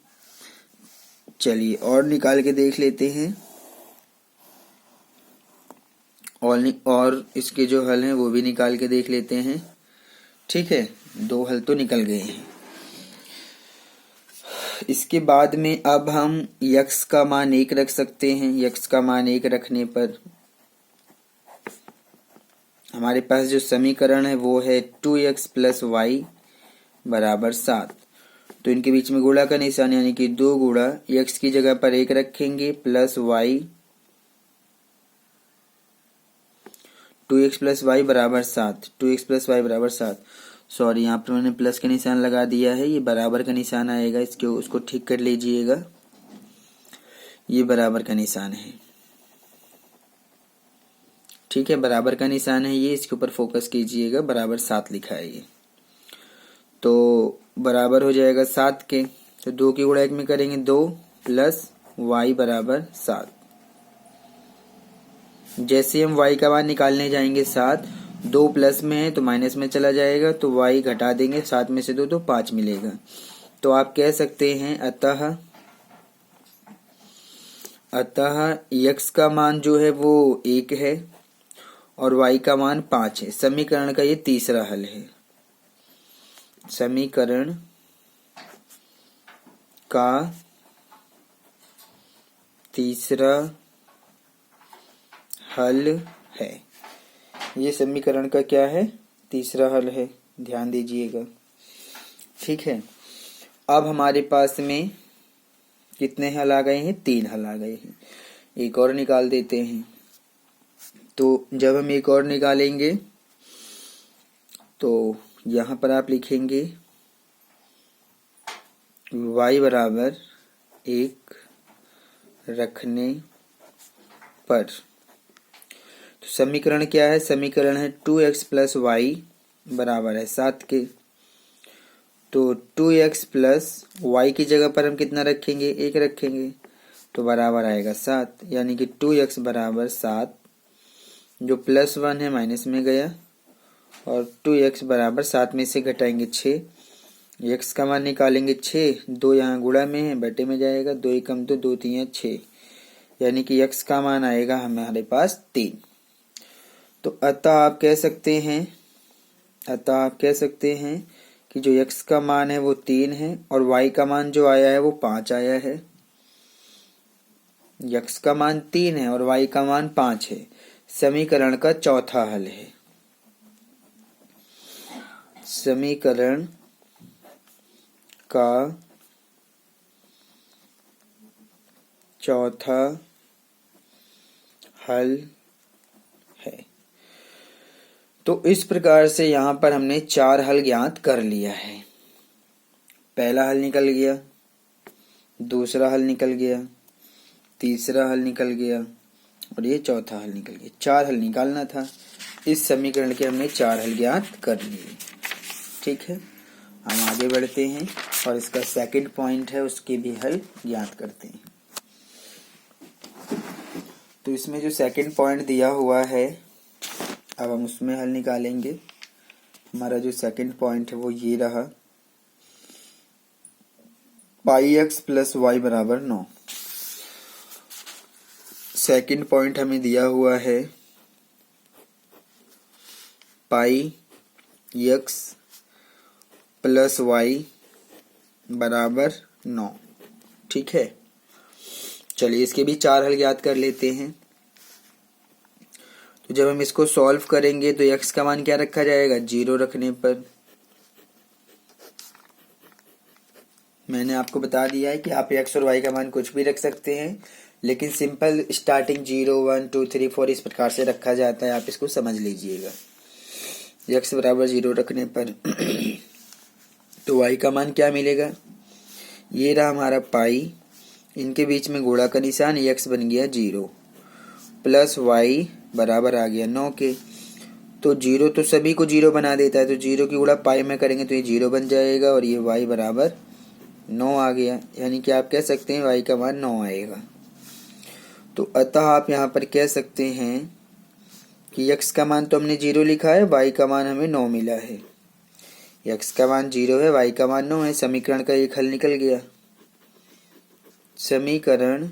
चलिए और निकाल के देख लेते हैं, और इसके जो हल हैं वो भी निकाल के देख लेते हैं। ठीक है, 2 हल तो निकल गए हैं। इसके बाद में अब हम x का मान 1 रख सकते हैं। x का मान 1 रखने पर हमारे पास जो समीकरण है वो है 2x प्लस वाई बराबर 7। तो इनके बीच में गुणा का निशान यानी कि 2 गुणा x की जगह पर 1 रखेंगे plus Y, 2x plus Y बराबर 7। 2x प्लस वाई बराबर 7, सॉरी यहाँ पर मैंने प्लस का निशान लगा दिया है, ये बराबर का निशान आएगा, इसके उसको ठीक कर लीजिएगा। ये बराबर का निशान है। ठीक है, बराबर का निशान है ये, इसके ऊपर फोकस कीजिएगा। बराबर 7 लिखा है ये, तो बराबर हो जाएगा 7 के। तो 2 की गुणा 1 में करेंगे 2 प्लस वाई बराबर 7। जैसे हम y का मान निकालने जाएंगे 7, 2 प्लस में है तो माइनस में चला जाएगा, तो y घटा देंगे 7 में से 2 तो 5 मिलेगा। तो आप कह सकते हैं अतः x का मान जो है वो 1 है और y का मान 5 है। समीकरण का ये तीसरा हल है। समीकरण का तीसरा हल है। ये समीकरण का क्या है? तीसरा हल है, ध्यान दीजिएगा। ठीक है, अब हमारे पास में कितने हल आ गए हैं? 3 हल आ गए हैं। एक और निकाल देते हैं। तो जब हम एक और निकालेंगे तो यहाँ पर आप लिखेंगे y बराबर 1 रखने पर, तो समीकरण क्या है? समीकरण है 2x प्लस वाई बराबर है 7 के। तो 2x प्लस वाई की जगह पर हम कितना रखेंगे? 1 रखेंगे, तो बराबर आएगा 7, यानी कि 2x बराबर 7। जो प्लस 1 है माइनस में गया और 2x बराबर 7 में से घटाएंगे 6। x का मान निकालेंगे 6, 2 यहाँ गुणा में है, बटे में जाएगा, 2 एकम 2, 2 3 6, यानी कि x का मान आएगा हमारे पास 3। तो अतः आप कह सकते हैं कि जो x का मान है वो 3 है और y का मान जो आया है वो 5 आया है। x का मान 3 है और y का मान 5 है। समीकरण का चौथा हल है। समीकरण का चौथा हल है। तो इस प्रकार से यहाँ पर हमने 4 हल ज्ञात कर लिया है। पहला हल निकल गया, दूसरा हल निकल गया, तीसरा हल निकल गया और ये चौथा हल निकल गया। 4 हल निकालना था। इस समीकरण के हमने 4 हल ज्ञात कर लिए। ठीक है, हम आगे बढ़ते हैं और इसका सेकंड पॉइंट है उसके भी हल ज्ञात करते हैं। तो इसमें जो सेकंड पॉइंट दिया हुआ है अब हम उसमें हल निकालेंगे। हमारा जो सेकंड पॉइंट है वो ये रहा, पाई एक्स प्लस वाई बराबर 9। सेकंड पॉइंट हमें दिया हुआ है पाई एक्स प्लस वाई बराबर 9। ठीक है, चलिए इसके भी 4 हल ज्ञात कर लेते हैं। तो जब हम इसको सॉल्व करेंगे तो x का मान क्या रखा जाएगा? 0 रखने पर। मैंने आपको बता दिया है कि आप x और y का मान कुछ भी रख सकते हैं, लेकिन सिंपल स्टार्टिंग 0 1 2 3 4 इस प्रकार से रखा जाता है, आप इसको समझ लीजिएगा। x बराबर 0 रखने पर तो y का मान क्या मिलेगा, ये रहा हमारा पाई, इनके बीच में गुणा का निशान, x बन गया 0 प्लस y बराबर आ गया 9 के। तो 0 तो सभी को 0 बना देता है, तो 0 की गुणा पाई में करेंगे तो ये 0 बन जाएगा और ये y बराबर 9 आ गया, यानी कि आप कह सकते हैं y का मान 9 आएगा। तो अतः आप यहाँ पर कह सकते हैं कि x का मान तो हमने 0 लिखा है, y का मान हमें 9 मिला है। x का मान 0 है, y का मान 9 है, समीकरण का एक हल निकल गया। समीकरण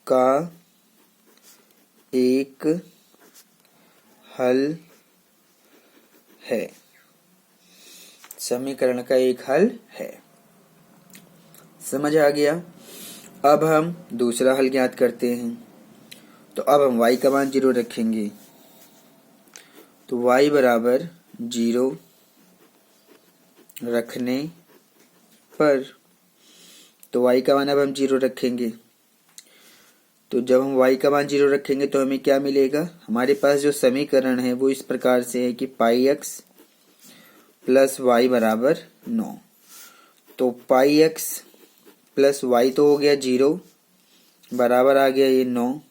का एक हल है, समीकरण का एक हल है। समझ आ गया। अब हम दूसरा हल ज्ञात करते हैं। तो अब हम y का मान 0 रखेंगे, तो y बराबर 0 रखने पर, तो y का मान अब हम 0 रखेंगे, तो जब हम y का मान 0 रखेंगे तो हमें क्या मिलेगा, हमारे पास जो समीकरण है वो इस प्रकार से है कि पाई एक्स प्लस वाई बराबर 9। तो पाई एक्स प्लस वाई तो हो गया 0 बराबर आ गया ये 9।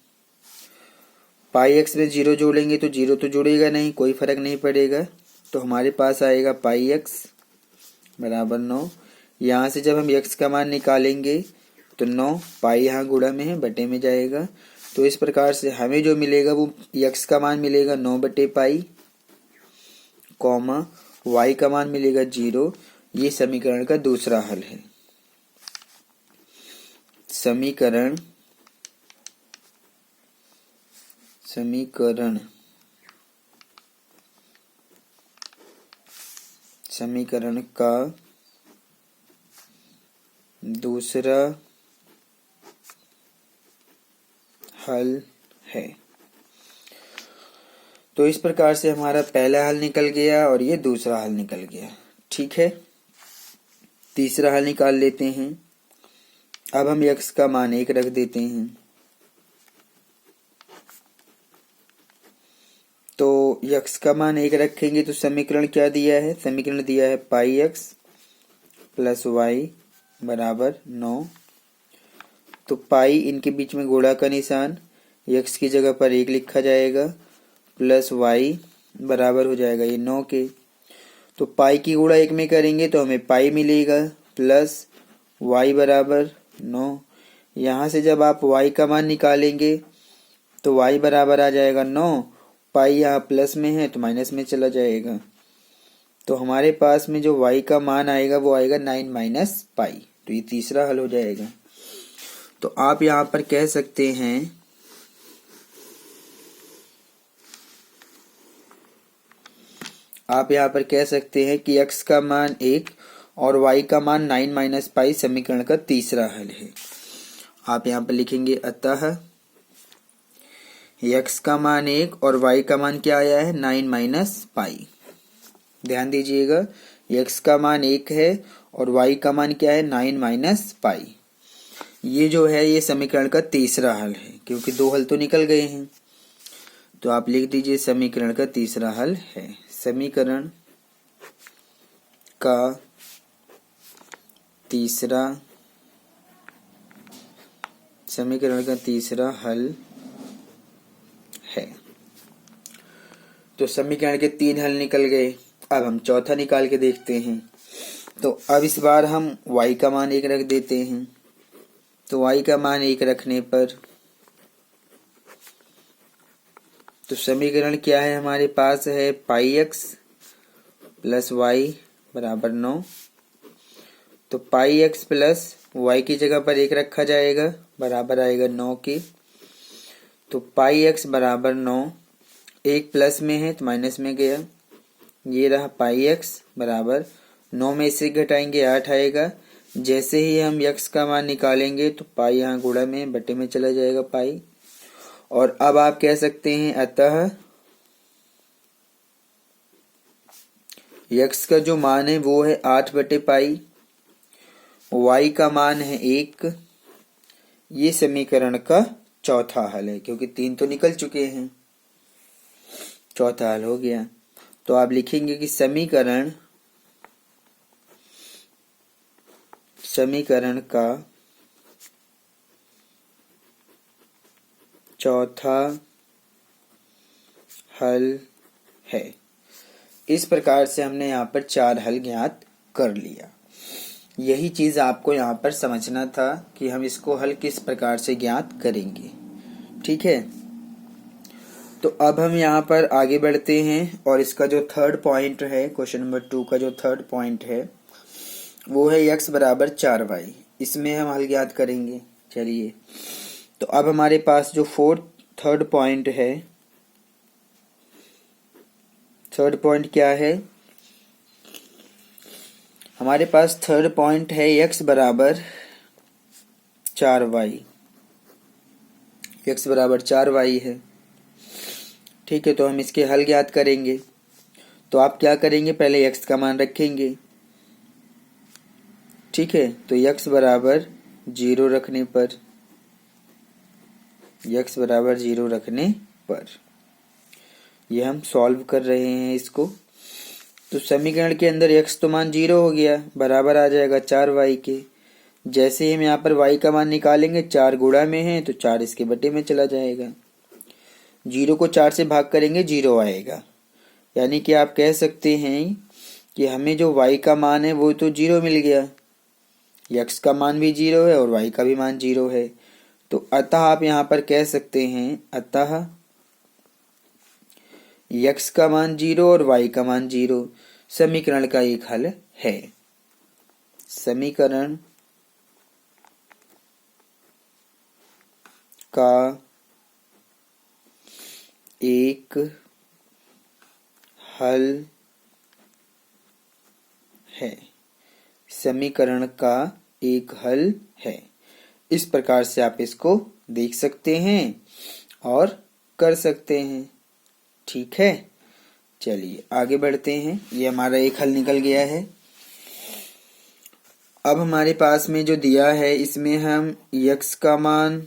पाई एक्स में 0 जोड़ेंगे तो 0 तो जुड़ेगा नहीं, कोई फर्क नहीं पड़ेगा, तो हमारे पास आएगा पाई एक्स बराबर 9। यहाँ से जब हम x का मान निकालेंगे तो 9 पाई यहाँ गुणा में है, बटे में जाएगा, तो इस प्रकार से हमें जो मिलेगा वो x का मान मिलेगा 9 बटे पाई, कॉमा y का मान मिलेगा 0। ये समीकरण का दूसरा हल है। समीकरण का दूसरा हल है। तो इस प्रकार से हमारा पहला हल निकल गया और ये दूसरा हल निकल गया। ठीक है, तीसरा हल निकाल लेते हैं। अब हम x का मान 1 रख देते हैं, तो x का मान 1 रखेंगे तो समीकरण क्या दिया है, समीकरण दिया है पाई एक्स प्लस वाई बराबर 9। तो पाई इनके बीच में गुणा का निशान, x की जगह पर 1 लिखा जाएगा, प्लस y बराबर हो जाएगा ये 9 के। तो पाई की गुणा 1 में करेंगे तो हमें पाई मिलेगा, प्लस y बराबर 9। यहाँ से जब आप y का मान निकालेंगे तो y बराबर आ जाएगा 9, पाई यहाँ प्लस में है तो माइनस में चला जाएगा, तो हमारे पास में जो y का मान आएगा वो आएगा 9 माइनस पाई। तो ये तीसरा हल हो जाएगा। तो आप यहाँ पर कह सकते हैं कि x का मान 1 और y का मान 9 माइनस पाई समीकरण का तीसरा हल है। आप यहाँ पर लिखेंगे अतः x का मान 1 और y का मान क्या आया है 9 माइनस पाई। ध्यान दीजिएगा, x का मान 1 है और y का मान क्या है 9 माइनस पाई। ये जो है ये समीकरण का तीसरा हल है, क्योंकि 2 हल तो निकल गए हैं। तो आप लिख दीजिए समीकरण का तीसरा हल है। समीकरण का तीसरा हल है। तो समीकरण के 3 हल निकल गए। अब हम चौथा निकाल के देखते हैं। तो अब इस बार हम y का मान 1 रख देते हैं। तो y का मान 1 रखने पर तो समीकरण क्या है, हमारे पास है पाई एक्स प्लस वाई बराबर 9। तो पाई एक्स प्लस वाई की जगह पर 1 रखा जाएगा, बराबर आएगा 9 के। तो पाई एक्स बराबर 9, 1 प्लस में है तो माइनस में गया, ये रहा पाई एक्स बराबर 9 में से घटाएंगे 8 आएगा। जैसे ही हम x का मान निकालेंगे तो पाई यहाँ गुणा में बटे में चला जाएगा पाई। और अब आप कह सकते हैं अतः x का जो मान है वो है 8 बटे पाई, y का मान है 1। ये समीकरण का चौथा हल है, क्योंकि 3 तो निकल चुके हैं, चौथा हल हो गया। तो आप लिखेंगे कि समीकरण का चौथा हल है। इस प्रकार से हमने यहाँ पर 4 हल ज्ञात कर लिया। यही चीज आपको यहाँ पर समझना था कि हम इसको हल किस प्रकार से ज्ञात करेंगे। ठीक है, तो अब हम यहाँ पर आगे बढ़ते हैं और इसका जो थर्ड पॉइंट है, क्वेश्चन नंबर 2 का जो थर्ड पॉइंट है वो है x बराबर 4y। इसमें हम हल ज्ञात करेंगे। चलिए, तो अब हमारे पास जो थर्ड पॉइंट है, थर्ड पॉइंट क्या है हमारे पास? थर्ड पॉइंट है x बराबर 4y। x बराबर 4y है। ठीक है, तो हम इसके हल ज्ञात करेंगे। तो आप क्या करेंगे, पहले x का मान रखेंगे। ठीक है, तो x बराबर 0 रखने पर, x बराबर 0 रखने पर ये हम सॉल्व कर रहे हैं इसको। तो समीकरण के अंदर x तो मान 0 हो गया, बराबर आ जाएगा 4y के। जैसे ही हम यहाँ पर y का मान निकालेंगे, 4 गुणा में है तो 4 इसके बटे में चला जाएगा। 0 को 4 से भाग करेंगे 0 आएगा। यानी कि आप कह सकते हैं कि हमें जो y का मान है वो तो 0 मिल गया, x का मान भी 0 है और y का भी मान 0 है। तो अतः आप यहाँ पर कह सकते हैं, अतः x का मान 0 और y का मान 0 समीकरण का एक हल है। समीकरण का एक हल है। समीकरण का एक हल है। इस प्रकार से आप इसको देख सकते हैं और कर सकते हैं। ठीक है, चलिए आगे बढ़ते हैं। ये हमारा एक हल निकल गया है। अब हमारे पास में जो दिया है इसमें हम x का मान,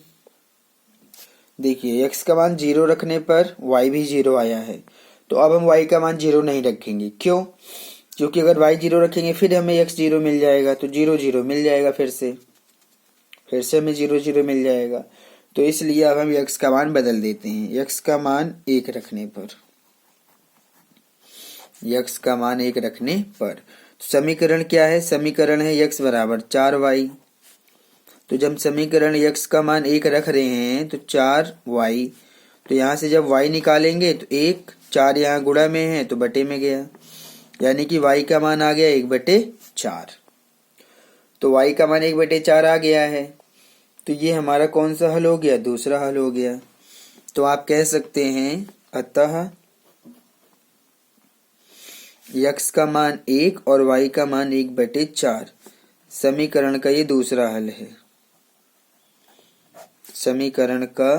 देखिए x का मान 0 रखने पर y भी 0 आया है। तो अब हम y का मान 0 नहीं रखेंगे। क्यों? क्योंकि अगर y 0 रखेंगे फिर हमें x 0 मिल जाएगा, तो 0 0 मिल जाएगा, फिर से हमें 0 0 मिल जाएगा। तो इसलिए अब हम x का मान बदल देते हैं। x का मान 1 रखने पर, x का मान 1 रखने पर समीकरण क्या है? समीकरण है x बराबर 4y। तो जब समीकरण x का मान 1 रख रहे हैं तो 4y, तो यहाँ से जब y निकालेंगे तो 1, 4 यहाँ गुणा में है तो बटे में गया, यानी कि y का मान आ गया 1/4। तो y का मान 1/4 आ गया है। तो ये हमारा कौन सा हल हो गया? दूसरा हल हो गया। तो आप कह सकते हैं अतः x का मान 1 और y का मान 1/4 समीकरण का ये दूसरा हल है। समीकरण का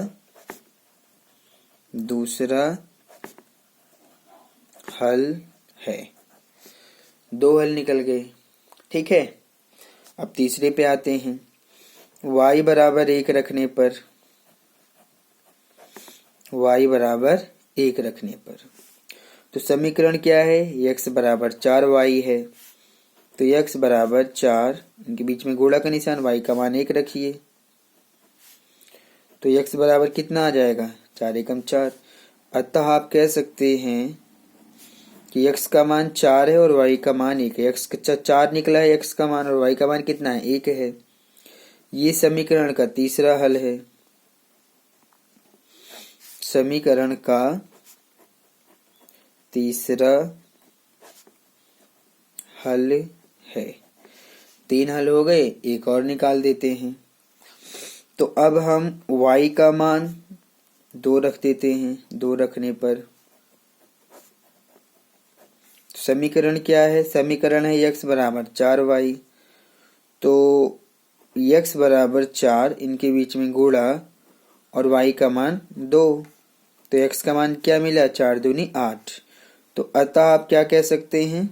दूसरा हल है। 2 हल निकल गए। ठीक है, अब तीसरे पे आते हैं। y बराबर 1 रखने पर, y बराबर 1 रखने पर तो समीकरण क्या है? x बराबर 4y है। तो x बराबर 4, इनके बीच में गुणा का निशान, y का मान 1 रखिए। तो x बराबर कितना आ जाएगा? 4 एकम 4। अतः आप कह सकते हैं कि x का मान 4 है और y का मान 1 है। x का 4 निकला है x का मान, और y का मान कितना है? 1 है। ये समीकरण का तीसरा हल है। समीकरण का तीसरा हल है। 3 हल हो गए, एक और निकाल देते हैं। तो अब हम y का मान 2 रख देते हैं। 2 रखने पर समीकरण क्या है? समीकरण है x बराबर 4y। तो x बराबर 4, इनके बीच में गुणा और y का मान 2। तो x का मान क्या मिला? 4 दूनी 8। तो अतः आप क्या कह सकते हैं?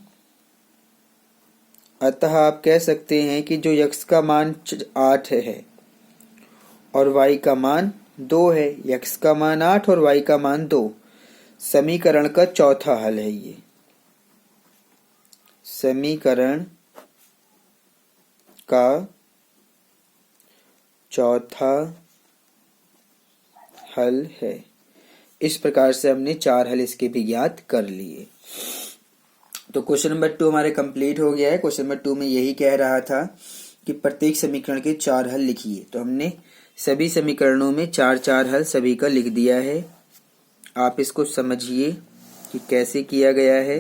अतः आप कह सकते हैं कि जो x का मान 8 है और y का मान 2 है, x का मान 8 और y का मान 2, समीकरण का चौथा हल है। ये समीकरण का चौथा हल है। इस प्रकार से हमने 4 हल इसके भी ज्ञात कर लिए। तो क्वेश्चन नंबर 2 हमारे कंप्लीट हो गया है। क्वेश्चन नंबर 2 में यही कह रहा था कि प्रत्येक समीकरण के 4 हल लिखिए। तो हमने सभी समीकरणों में 4 हल सभी का लिख दिया है। आप इसको समझिए कि कैसे किया गया है।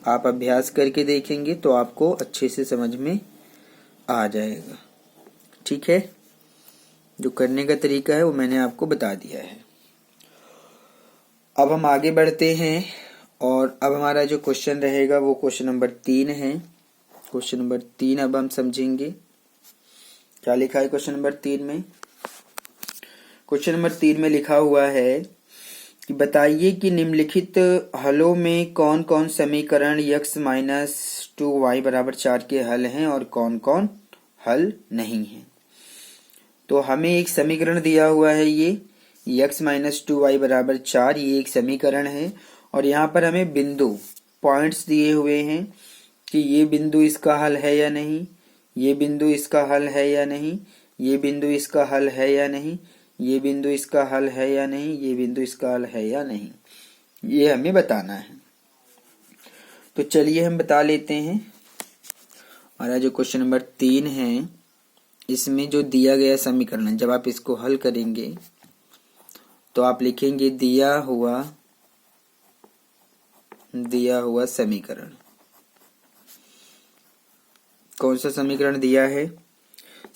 आप अभ्यास करके देखेंगे तो आपको अच्छे से समझ में आ जाएगा। ठीक है, जो करने का तरीका है वो मैंने आपको बता दिया है। अब हम आगे बढ़ते हैं और अब हमारा जो क्वेश्चन रहेगा वो क्वेश्चन नंबर 3 है। क्वेश्चन नंबर 3 अब हम समझेंगे क्या लिखा है क्वेश्चन नंबर 3 में। क्वेश्चन नंबर 3 में लिखा हुआ है कि बताइए कि निम्नलिखित हलों में कौन कौन समीकरण x माइनस 2y बराबर 4 के हल हैं और कौन कौन हल नहीं हैं। तो हमें एक समीकरण दिया हुआ है, ये x माइनस 2y बराबर 4, ये एक समीकरण है और यहाँ पर हमें बिंदु पॉइंट्स दिए हुए हैं कि ये बिंदु इसका हल है या नहीं, ये बिंदु इसका हल है या नहीं, ये बिंदु इसका हल है या नहीं, ये बिंदु इसका हल है या नहीं, ये बिंदु इसका हल है या नहीं, ये हमें बताना है। तो चलिए हम बता लेते हैं। हमारा जो क्वेश्चन नंबर 3 है इसमें जो दिया गया समीकरण, जब आप इसको हल करेंगे तो आप लिखेंगे दिया हुआ समीकरण। कौन सा समीकरण दिया है?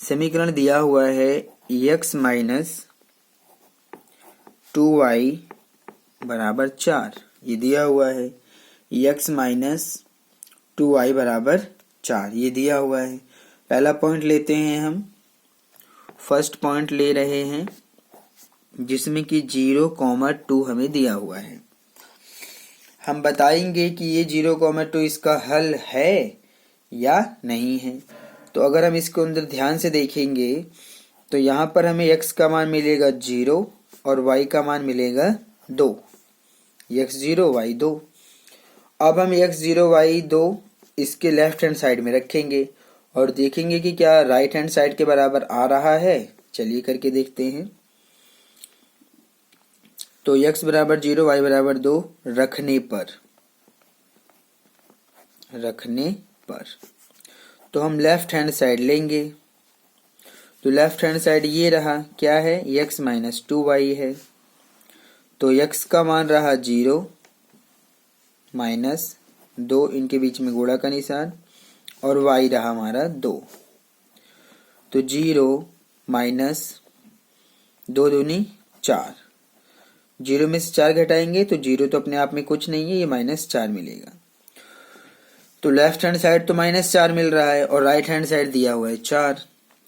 समीकरण दिया हुआ है x माइनस 2y बराबर 4, ये दिया हुआ है। x माइनस 2y बराबर 4 ये दिया हुआ है। पहला पॉइंट लेते हैं हम, फर्स्ट पॉइंट ले रहे हैं जिसमें कि 0,2 हमें दिया हुआ है। हम बताएंगे कि ये 0,2 इसका हल है या नहीं है। तो अगर हम इसको अंदर ध्यान से देखेंगे तो यहाँ पर हमें x का मान मिलेगा 0 और y का मान मिलेगा 2, x 0 y 2। अब हम x 0 y 2 इसके लेफ्ट हैंड साइड में रखेंगे और देखेंगे कि क्या राइट हैंड साइड के बराबर आ रहा है। चलिए करके देखते हैं। तो x बराबर 0 y बराबर 2 रखने पर तो हम लेफ्ट हैंड साइड लेंगे। तो लेफ्ट हैंड साइड ये रहा, क्या है, x माइनस 2y है। तो x का मान रहा 0 माइनस 2, इनके बीच में गुणा का निशान, और y रहा हमारा 2। तो 0 माइनस 2 दूनी 4, 0 में से 4 घटाएंगे तो 0 तो अपने आप में कुछ नहीं है, ये माइनस 4 मिलेगा। तो लेफ्ट हैंड साइड तो माइनस 4 मिल रहा है और राइट हैंड साइड दिया हुआ है 4।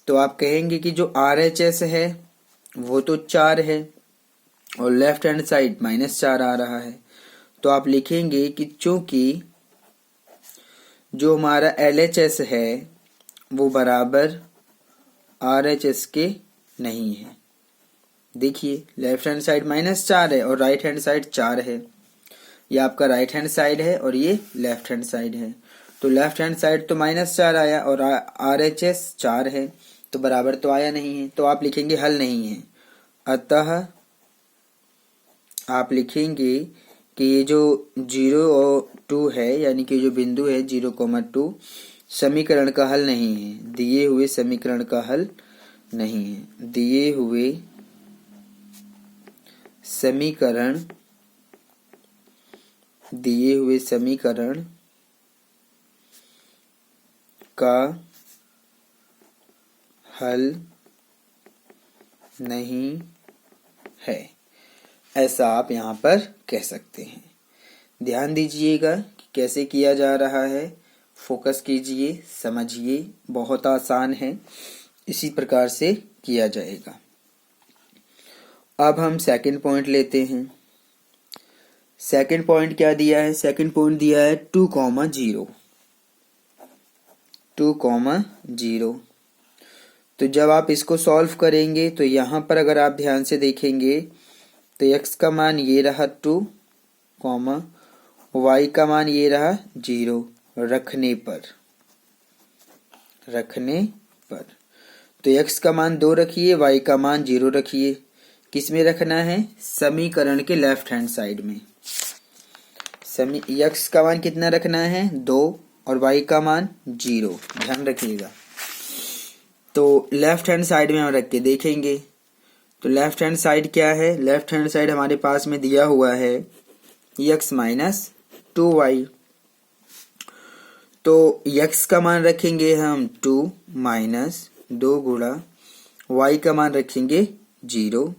तो आप कहेंगे कि जो RHS है वो तो 4 है और लेफ्ट हैंड साइड माइनस 4 आ रहा है। तो आप लिखेंगे कि चूंकि जो हमारा LHS है वो बराबर RHS के नहीं है। देखिए लेफ्ट हैंड साइड माइनस 4 है और राइट हैंड साइड 4 है। ये आपका राइट हैंड साइड है और ये लेफ्ट हैंड साइड है। तो लेफ्ट हैंड साइड तो माइनस 4 आया और RHS 4 है, तो बराबर तो आया नहीं है। तो आप लिखेंगे हल नहीं है। अतः आप लिखेंगे कि ये जो 0 और 2 है, यानी कि जो बिंदु है 0,2 समीकरण का हल नहीं है, दिए हुए समीकरण का हल नहीं है। दिए हुए समीकरण का हल नहीं है, ऐसा आप यहाँ पर कह सकते हैं। ध्यान दीजिएगा कि कैसे किया जा रहा है, फोकस कीजिए, समझिए, बहुत आसान है, इसी प्रकार से किया जाएगा। अब हम सेकंड पॉइंट लेते हैं। सेकंड पॉइंट क्या दिया है? सेकंड पॉइंट दिया है 2,0। 2,0। तो जब आप इसको सॉल्व करेंगे तो यहाँ पर अगर आप ध्यान से देखेंगे तो x का मान ये रहा 2, y का मान ये रहा 0 रखने पर। तो x का मान 2 रखिए, y का मान 0 रखिए। किस में रखना है? समीकरण के लेफ्ट हैंड साइड में। x का मान कितना रखना है? 2 और y का मान 0, ध्यान रखिएगा। तो लेफ्ट हैंड साइड में हम रख के देखेंगे। तो लेफ्ट हैंड साइड क्या है? लेफ्ट हैंड साइड हमारे पास में दिया हुआ है x माइनस 2y। तो x का मान रखेंगे हम 2 माइनस 2 गुणा y का मान रखेंगे 0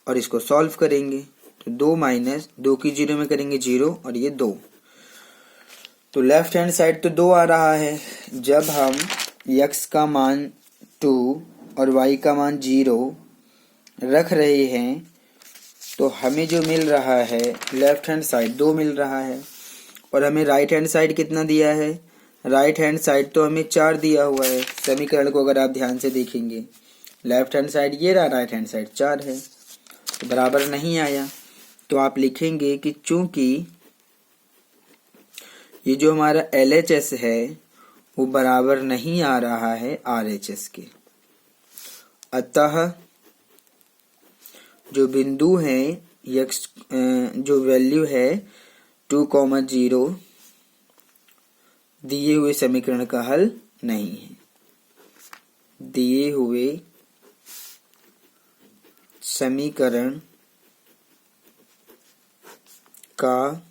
और इसको सॉल्व करेंगे। तो 2 माइनस 2 की 0 में करेंगे 0 और ये 2। तो लेफ्ट हैंड साइड तो 2 आ रहा है। जब हम x का मान 2 और y का मान 0 रख रहे हैं तो हमें जो मिल रहा है लेफ्ट हैंड साइड 2 मिल रहा है। और हमें राइट हैंड साइड कितना दिया है? राइट हैंड साइड तो हमें 4 दिया हुआ है। समीकरण को अगर आप ध्यान से देखेंगे, लेफ्ट हैंड साइड ये रहा, राइट हैंड साइड 4 है, तो बराबर नहीं आया। तो आप लिखेंगे कि चूंकि ये जो हमारा LHS है वो बराबर नहीं आ रहा है RHS के, अतः जो बिंदु है x जो वैल्यू है 2,0 दिए हुए समीकरण का हल नहीं है। दिए हुए समीकरण का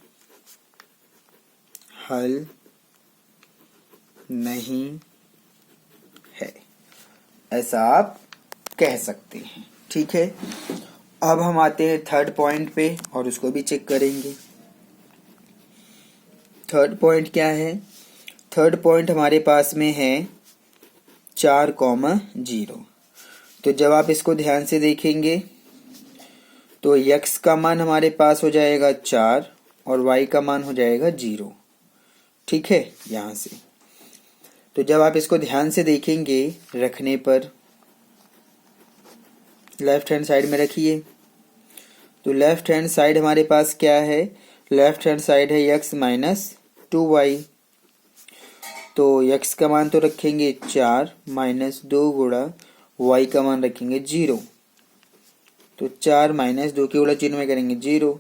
हल नहीं है, ऐसा आप कह सकते हैं। ठीक है, अब हम आते हैं थर्ड पॉइंट पे और उसको भी चेक करेंगे। थर्ड पॉइंट क्या है? थर्ड पॉइंट हमारे पास में है 4,0। तो जब आप इसको ध्यान से देखेंगे तो x का मान हमारे पास हो जाएगा 4 और y का मान हो जाएगा 0। ठीक है, यहाँ से तो जब आप इसको ध्यान से देखेंगे रखने पर, लेफ्ट हैंड साइड में रखिए। तो लेफ्ट हैंड साइड हमारे पास क्या है? लेफ्ट हैंड साइड है x माइनस 2y। तो x का मान तो रखेंगे 4 माइनस 2 गुणा y का मान रखेंगे 0। तो 4 माइनस 2 के उलट चिन्ह में करेंगे 0।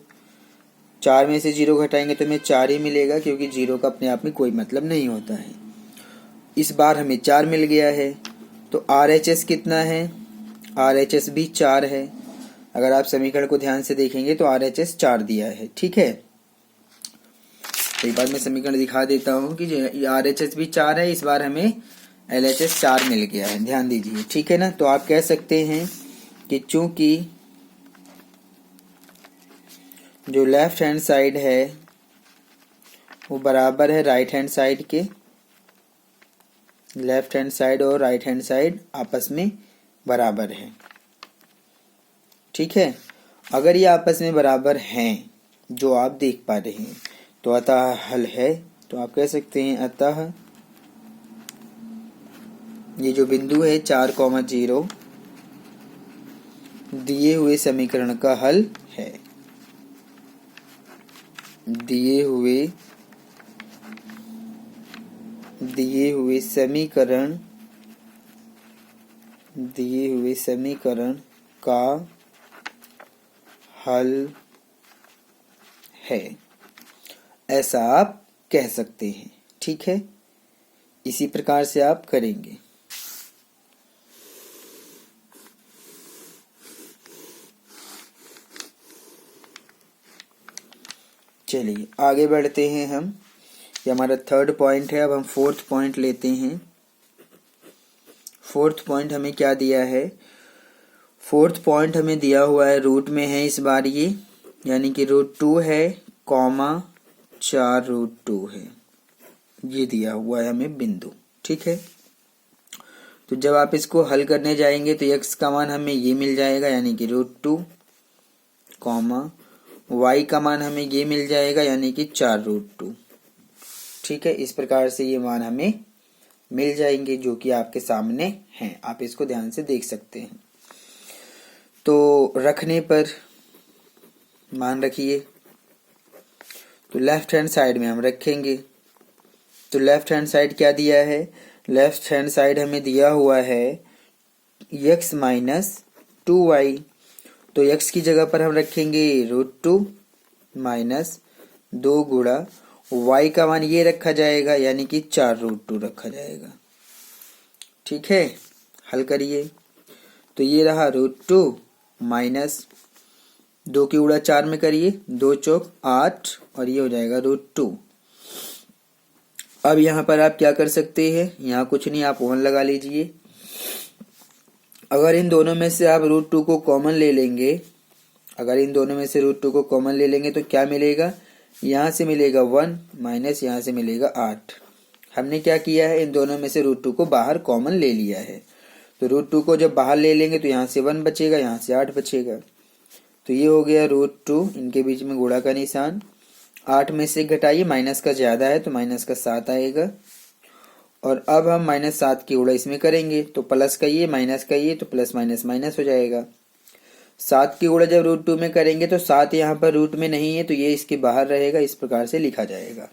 4 में से 0 घटाएंगे तो हमें 4 ही मिलेगा, क्योंकि 0 का अपने आप में कोई मतलब नहीं होता है। इस बार हमें 4 मिल गया है। तो RHS कितना है? RHS भी 4 है। अगर आप समीकरण को ध्यान से देखेंगे तो RHS 4 दिया है। ठीक है, एक बार मैं समीकरण दिखा देता हूँ कि RHS भी 4 है, इस बार हमें LHS 4 मिल गया है, ध्यान दीजिए। ठीक है ना, तो आप कह सकते हैं कि चूंकि जो लेफ्ट हैंड साइड है वो बराबर है राइट हैंड साइड के, लेफ्ट हैंड साइड और राइट हैंड साइड आपस में बराबर है। ठीक है, अगर ये आपस में बराबर हैं जो आप देख पा रहे हैं तो अतः हल है। तो आप कह सकते हैं अतः ये जो बिंदु है 4,0 दिए हुए समीकरण का हल है। दिए हुए समीकरण का हल है, ऐसा आप कह सकते हैं। ठीक है, इसी प्रकार से आप करेंगे। चलिए आगे बढ़ते हैं हम। ये हमारा थर्ड पॉइंट है। अब हम फोर्थ पॉइंट लेते हैं। फोर्थ पॉइंट हमें क्या दिया है? फोर्थ पॉइंट हमें दिया हुआ है रूट में है इस बार ये, यानी कि √2 है, 4 √2 है, ये दिया हुआ है हमें बिंदु। ठीक है, तो जब आप इसको हल करने जाएंगे तो x का मान हमें ये मिल जाएगा, यानी कि √2, y का मान हमें ये मिल जाएगा, यानी कि 4 √2। ठीक है, इस प्रकार से ये मान हमें मिल जाएंगे, जो कि आपके सामने हैं। आप इसको ध्यान से देख सकते हैं। तो रखने पर मान रखिए, तो लेफ्ट हैंड साइड में हम रखेंगे। तो लेफ्ट हैंड साइड क्या दिया है? लेफ्ट हैंड साइड हमें दिया हुआ है x माइनस 2y। तो x की जगह पर हम रखेंगे √2 माइनस 2 गुणा y का मान ये रखा जाएगा, यानी कि 4√2 रखा जाएगा। ठीक है, हल करिए। तो ये रहा √2 माइनस 2 की गुणा 4 में करिए, 2 चौक 8 और ये हो जाएगा √2। अब यहाँ पर आप क्या कर सकते हैं? यहाँ कुछ नहीं, आप 1 लगा लीजिए। अगर इन दोनों में से आप √2 को कॉमन ले लेंगे, तो क्या मिलेगा? यहाँ से मिलेगा 1 माइनस यहाँ से मिलेगा 8। हमने क्या किया है? इन दोनों में से √2 को बाहर कॉमन ले लिया है। तो √2 को जब बाहर ले लेंगे तो यहाँ से 1 बचेगा, यहाँ से 8 बचेगा। तो ये हो गया √2, इनके बीच में गुणा का निशान। 8 में से घटाइए, माइनस का ज्यादा है तो माइनस का 7 आएगा। और अब हम -7 की गुणा इसमें करेंगे, तो प्लस का ये माइनस का ये, तो प्लस माइनस माइनस हो जाएगा। 7 की गुणा जब √2 में करेंगे तो 7 यहाँ पर रूट में नहीं है, तो ये इसके बाहर रहेगा। इस प्रकार से लिखा जाएगा,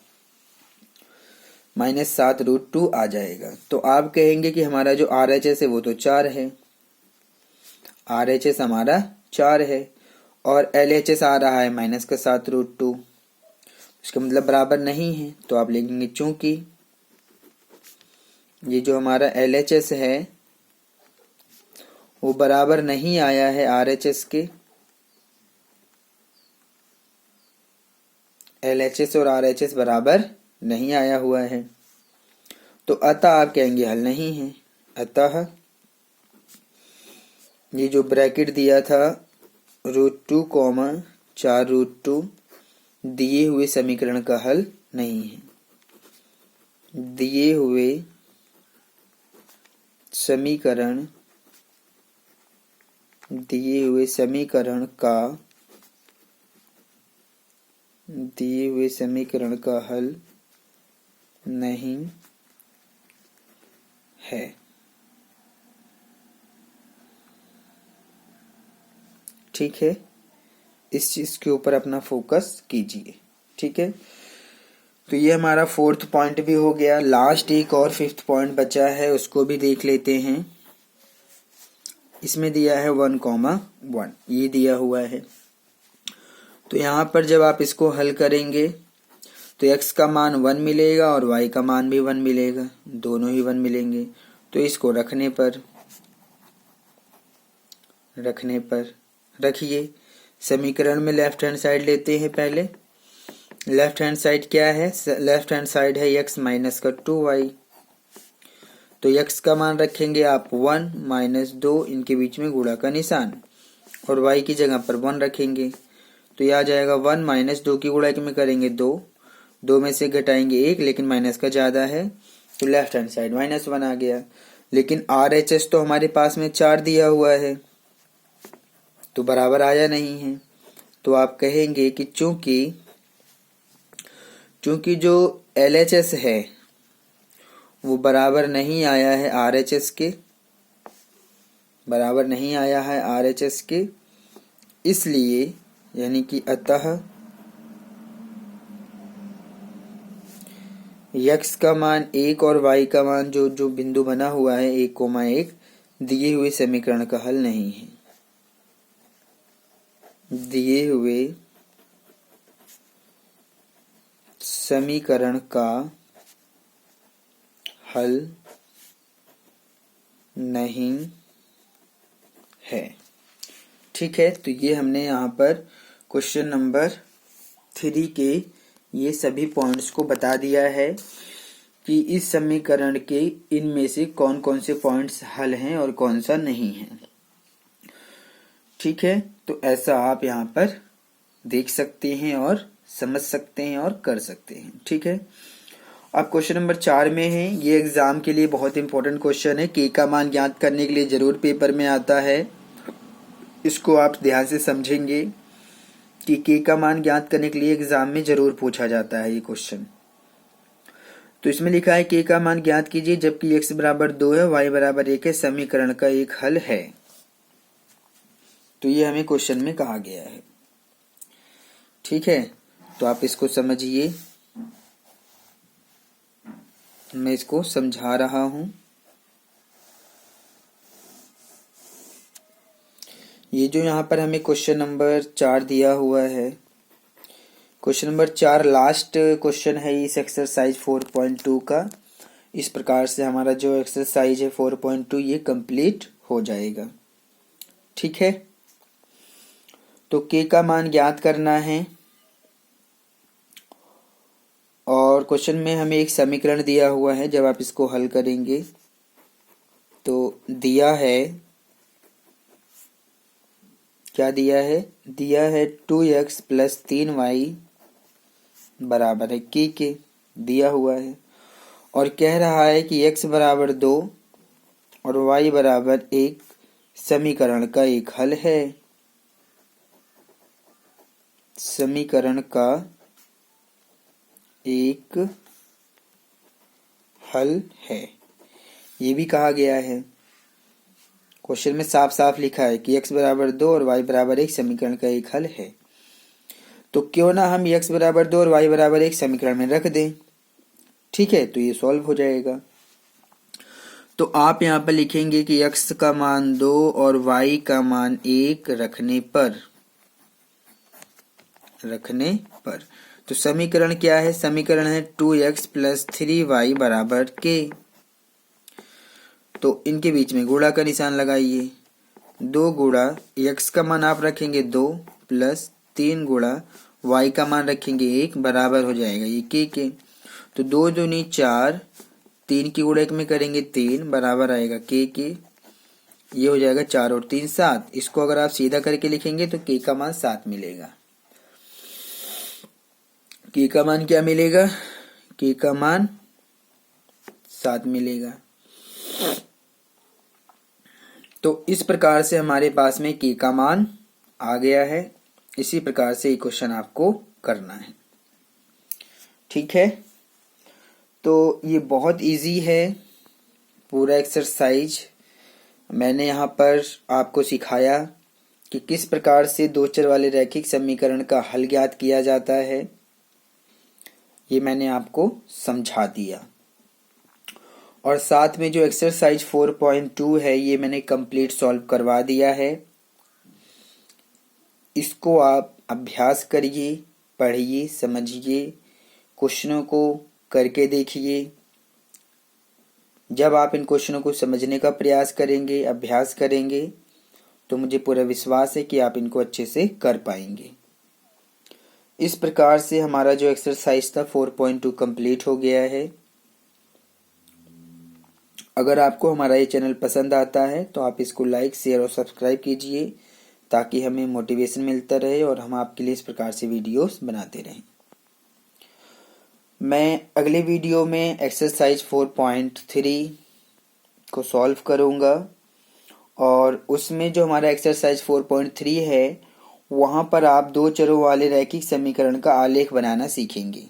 -7 √2 आ जाएगा। तो आप कहेंगे कि हमारा जो RHS है वो तो 4 है, RHS हमारा 4 है, और LHS आ रहा है -7 √2। इसका मतलब बराबर नहीं है, तो आप लिखेंगे चूंकि ये जो हमारा LHS है वो बराबर नहीं आया है RHS के। LHS और RHS बराबर नहीं आया हुआ है, तो अतः आप कहेंगे हल नहीं है। अतः ये जो ब्रैकेट दिया था √2, 4√2 दिए हुए समीकरण का हल नहीं है। दिए हुए समीकरण का हल नहीं है। ठीक है, इस चीज के ऊपर अपना फोकस कीजिए। ठीक है, तो ये हमारा 4th पॉइंट भी हो गया। लास्ट एक और 5th पॉइंट बचा है, उसको भी देख लेते हैं। इसमें दिया है 1,1 ये दिया हुआ है। तो यहाँ पर जब आप इसको हल करेंगे तो x का मान 1 मिलेगा और y का मान भी 1 मिलेगा, दोनों ही 1 मिलेंगे। तो इसको रखने पर रखिए। समीकरण में लेफ्ट हैंड साइड लेते हैं। पहले लेफ्ट हैंड साइड क्या है? लेफ्ट हैंड साइड है x माइनस का 2y। तो x का मान रखेंगे आप 1 माइनस 2, इनके बीच में गुणा का निशान, और y की जगह पर 1 रखेंगे। तो यह आ जाएगा 1 माइनस 2 की गुणा में करेंगे 2 में से घटाएंगे 1, लेकिन माइनस का ज्यादा है तो लेफ्ट हैंड साइड -1 आ गया। लेकिन RHS तो हमारे पास में 4 दिया हुआ है, तो बराबर आया नहीं है। तो आप कहेंगे कि चूंकि जो LHS है वो बराबर नहीं आया है RHS के, इसलिए यानी कि अतः x का मान 1 और y का मान जो बिंदु बना हुआ है 1,1 दिए हुए समीकरण का हल नहीं है। दिए हुए समीकरण का हल नहीं है। ठीक है, तो ये हमने यहाँ पर क्वेश्चन नंबर 3 के ये सभी पॉइंट्स को बता दिया है कि इस समीकरण के इनमें से कौन कौन से पॉइंट्स हल हैं और कौन सा नहीं है। ठीक है, तो ऐसा आप यहाँ पर देख सकते हैं और समझ सकते हैं और कर सकते हैं। ठीक है, अब क्वेश्चन नंबर 4 में है। ये एग्जाम के लिए बहुत इंपॉर्टेंट क्वेश्चन है। के का मान ज्ञात करने के लिए जरूर पेपर में आता है। इसको आप ध्यान से समझेंगे कि के का मान ज्ञात करने के लिए एग्जाम में जरूर पूछा जाता है ये क्वेश्चन। तो इसमें लिखा है k का मान ज्ञात कीजिए जबकि x बराबर 2 है, y बराबर 1 है, समीकरण का एक हल है। तो ये हमें क्वेश्चन में कहा गया है। ठीक है, तो आप इसको समझिए, मैं इसको समझा रहा हूं। ये जो यहाँ पर हमें क्वेश्चन नंबर 4 दिया हुआ है, क्वेश्चन नंबर 4 लास्ट क्वेश्चन है इस एक्सरसाइज 4.2 का। इस प्रकार से हमारा जो एक्सरसाइज है 4.2 ये कंप्लीट हो जाएगा। ठीक है, तो k का मान ज्ञात करना है और क्वेश्चन में हमें एक समीकरण दिया हुआ है। जब आप इसको हल करेंगे तो दिया है, क्या दिया है? दिया है 2x प्लस 3y बराबर है k दिया हुआ है और कह रहा है कि x बराबर 2 और y बराबर 1 समीकरण का एक हल है। समीकरण का एक हल है, ये भी कहा गया है। क्वेश्चन में साफ साफ लिखा है कि x बराबर 2 और y बराबर 1 समीकरण का एक हल है। तो क्यों ना हम x बराबर 2 और y बराबर 1 समीकरण में रख दें। ठीक है, तो ये सॉल्व हो जाएगा। तो आप यहाँ पर लिखेंगे कि x का मान 2 और y का मान 1 रखने पर तो समीकरण क्या है? समीकरण है 2x प्लस 3y बराबर k। तो इनके बीच में गुणा का निशान लगाइए। 2 गुणा x का मान आप रखेंगे 2 प्लस 3 गुणा y का मान रखेंगे 1 बराबर हो जाएगा ये k। तो 2 दूनी 4, 3 की गुणा 1 में करेंगे 3 बराबर आएगा k। ये हो जाएगा 4 और 3 7। इसको अगर आप सीधा करके लिखेंगे तो k का मान 7 मिलेगा। k का मान क्या मिलेगा? k का मान 7 मिलेगा। तो इस प्रकार से हमारे पास में k का मान आ गया है। इसी प्रकार से ये क्वेश्चन आपको करना है। ठीक है, तो ये बहुत इजी है पूरा एक्सरसाइज। मैंने यहाँ पर आपको सिखाया कि किस प्रकार से दो चर वाले रैखिक समीकरण का हल ज्ञात किया जाता है, ये मैंने आपको समझा दिया। और साथ में जो एक्सरसाइज 4.2 है ये मैंने कंप्लीट सॉल्व करवा दिया है। इसको आप अभ्यास करिए, पढ़िए, समझिए, क्वेश्चनों को करके देखिए। जब आप इन क्वेश्चनों को समझने का प्रयास करेंगे, अभ्यास करेंगे, तो मुझे पूरा विश्वास है कि आप इनको अच्छे से कर पाएंगे। इस प्रकार से हमारा जो एक्सरसाइज था 4.2 कंप्लीट हो गया है। अगर आपको हमारा ये चैनल पसंद आता है तो आप इसको लाइक, शेयर और सब्सक्राइब कीजिए ताकि हमें मोटिवेशन मिलता रहे और हम आपके लिए इस प्रकार से वीडियोस बनाते रहें। मैं अगले वीडियो में एक्सरसाइज 4.3 को सॉल्व करूंगा और उसमें जो हमारा एक्सरसाइज 4.3 है वहां पर आप दो चरों वाले रैखिक समीकरण का आलेख बनाना सीखेंगे।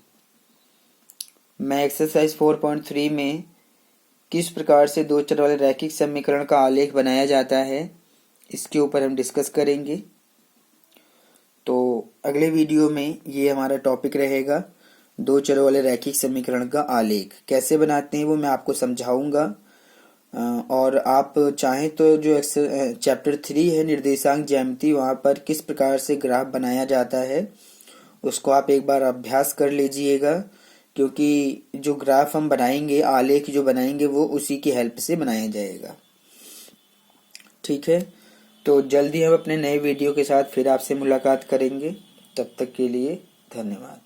मैं एक्सरसाइज 4.3 में किस प्रकार से दो चर वाले रैखिक समीकरण का आलेख बनाया जाता है इसके ऊपर हम डिस्कस करेंगे। तो अगले वीडियो में ये हमारा टॉपिक रहेगा, दो चरों वाले रैखिक समीकरण का आलेख कैसे बनाते हैं वो मैं आपको समझाऊंगा। और आप चाहें तो जो चैप्टर 3 है निर्देशांक ज्यामिति, वहाँ पर किस प्रकार से ग्राफ बनाया जाता है उसको आप एक बार अभ्यास कर लीजिएगा, क्योंकि जो ग्राफ हम बनाएंगे, आलेख जो बनाएंगे वो उसी की हेल्प से बनाया जाएगा। ठीक है, तो जल्दी हम अपने नए वीडियो के साथ फिर आपसे मुलाकात करेंगे। तब तक के लिए धन्यवाद।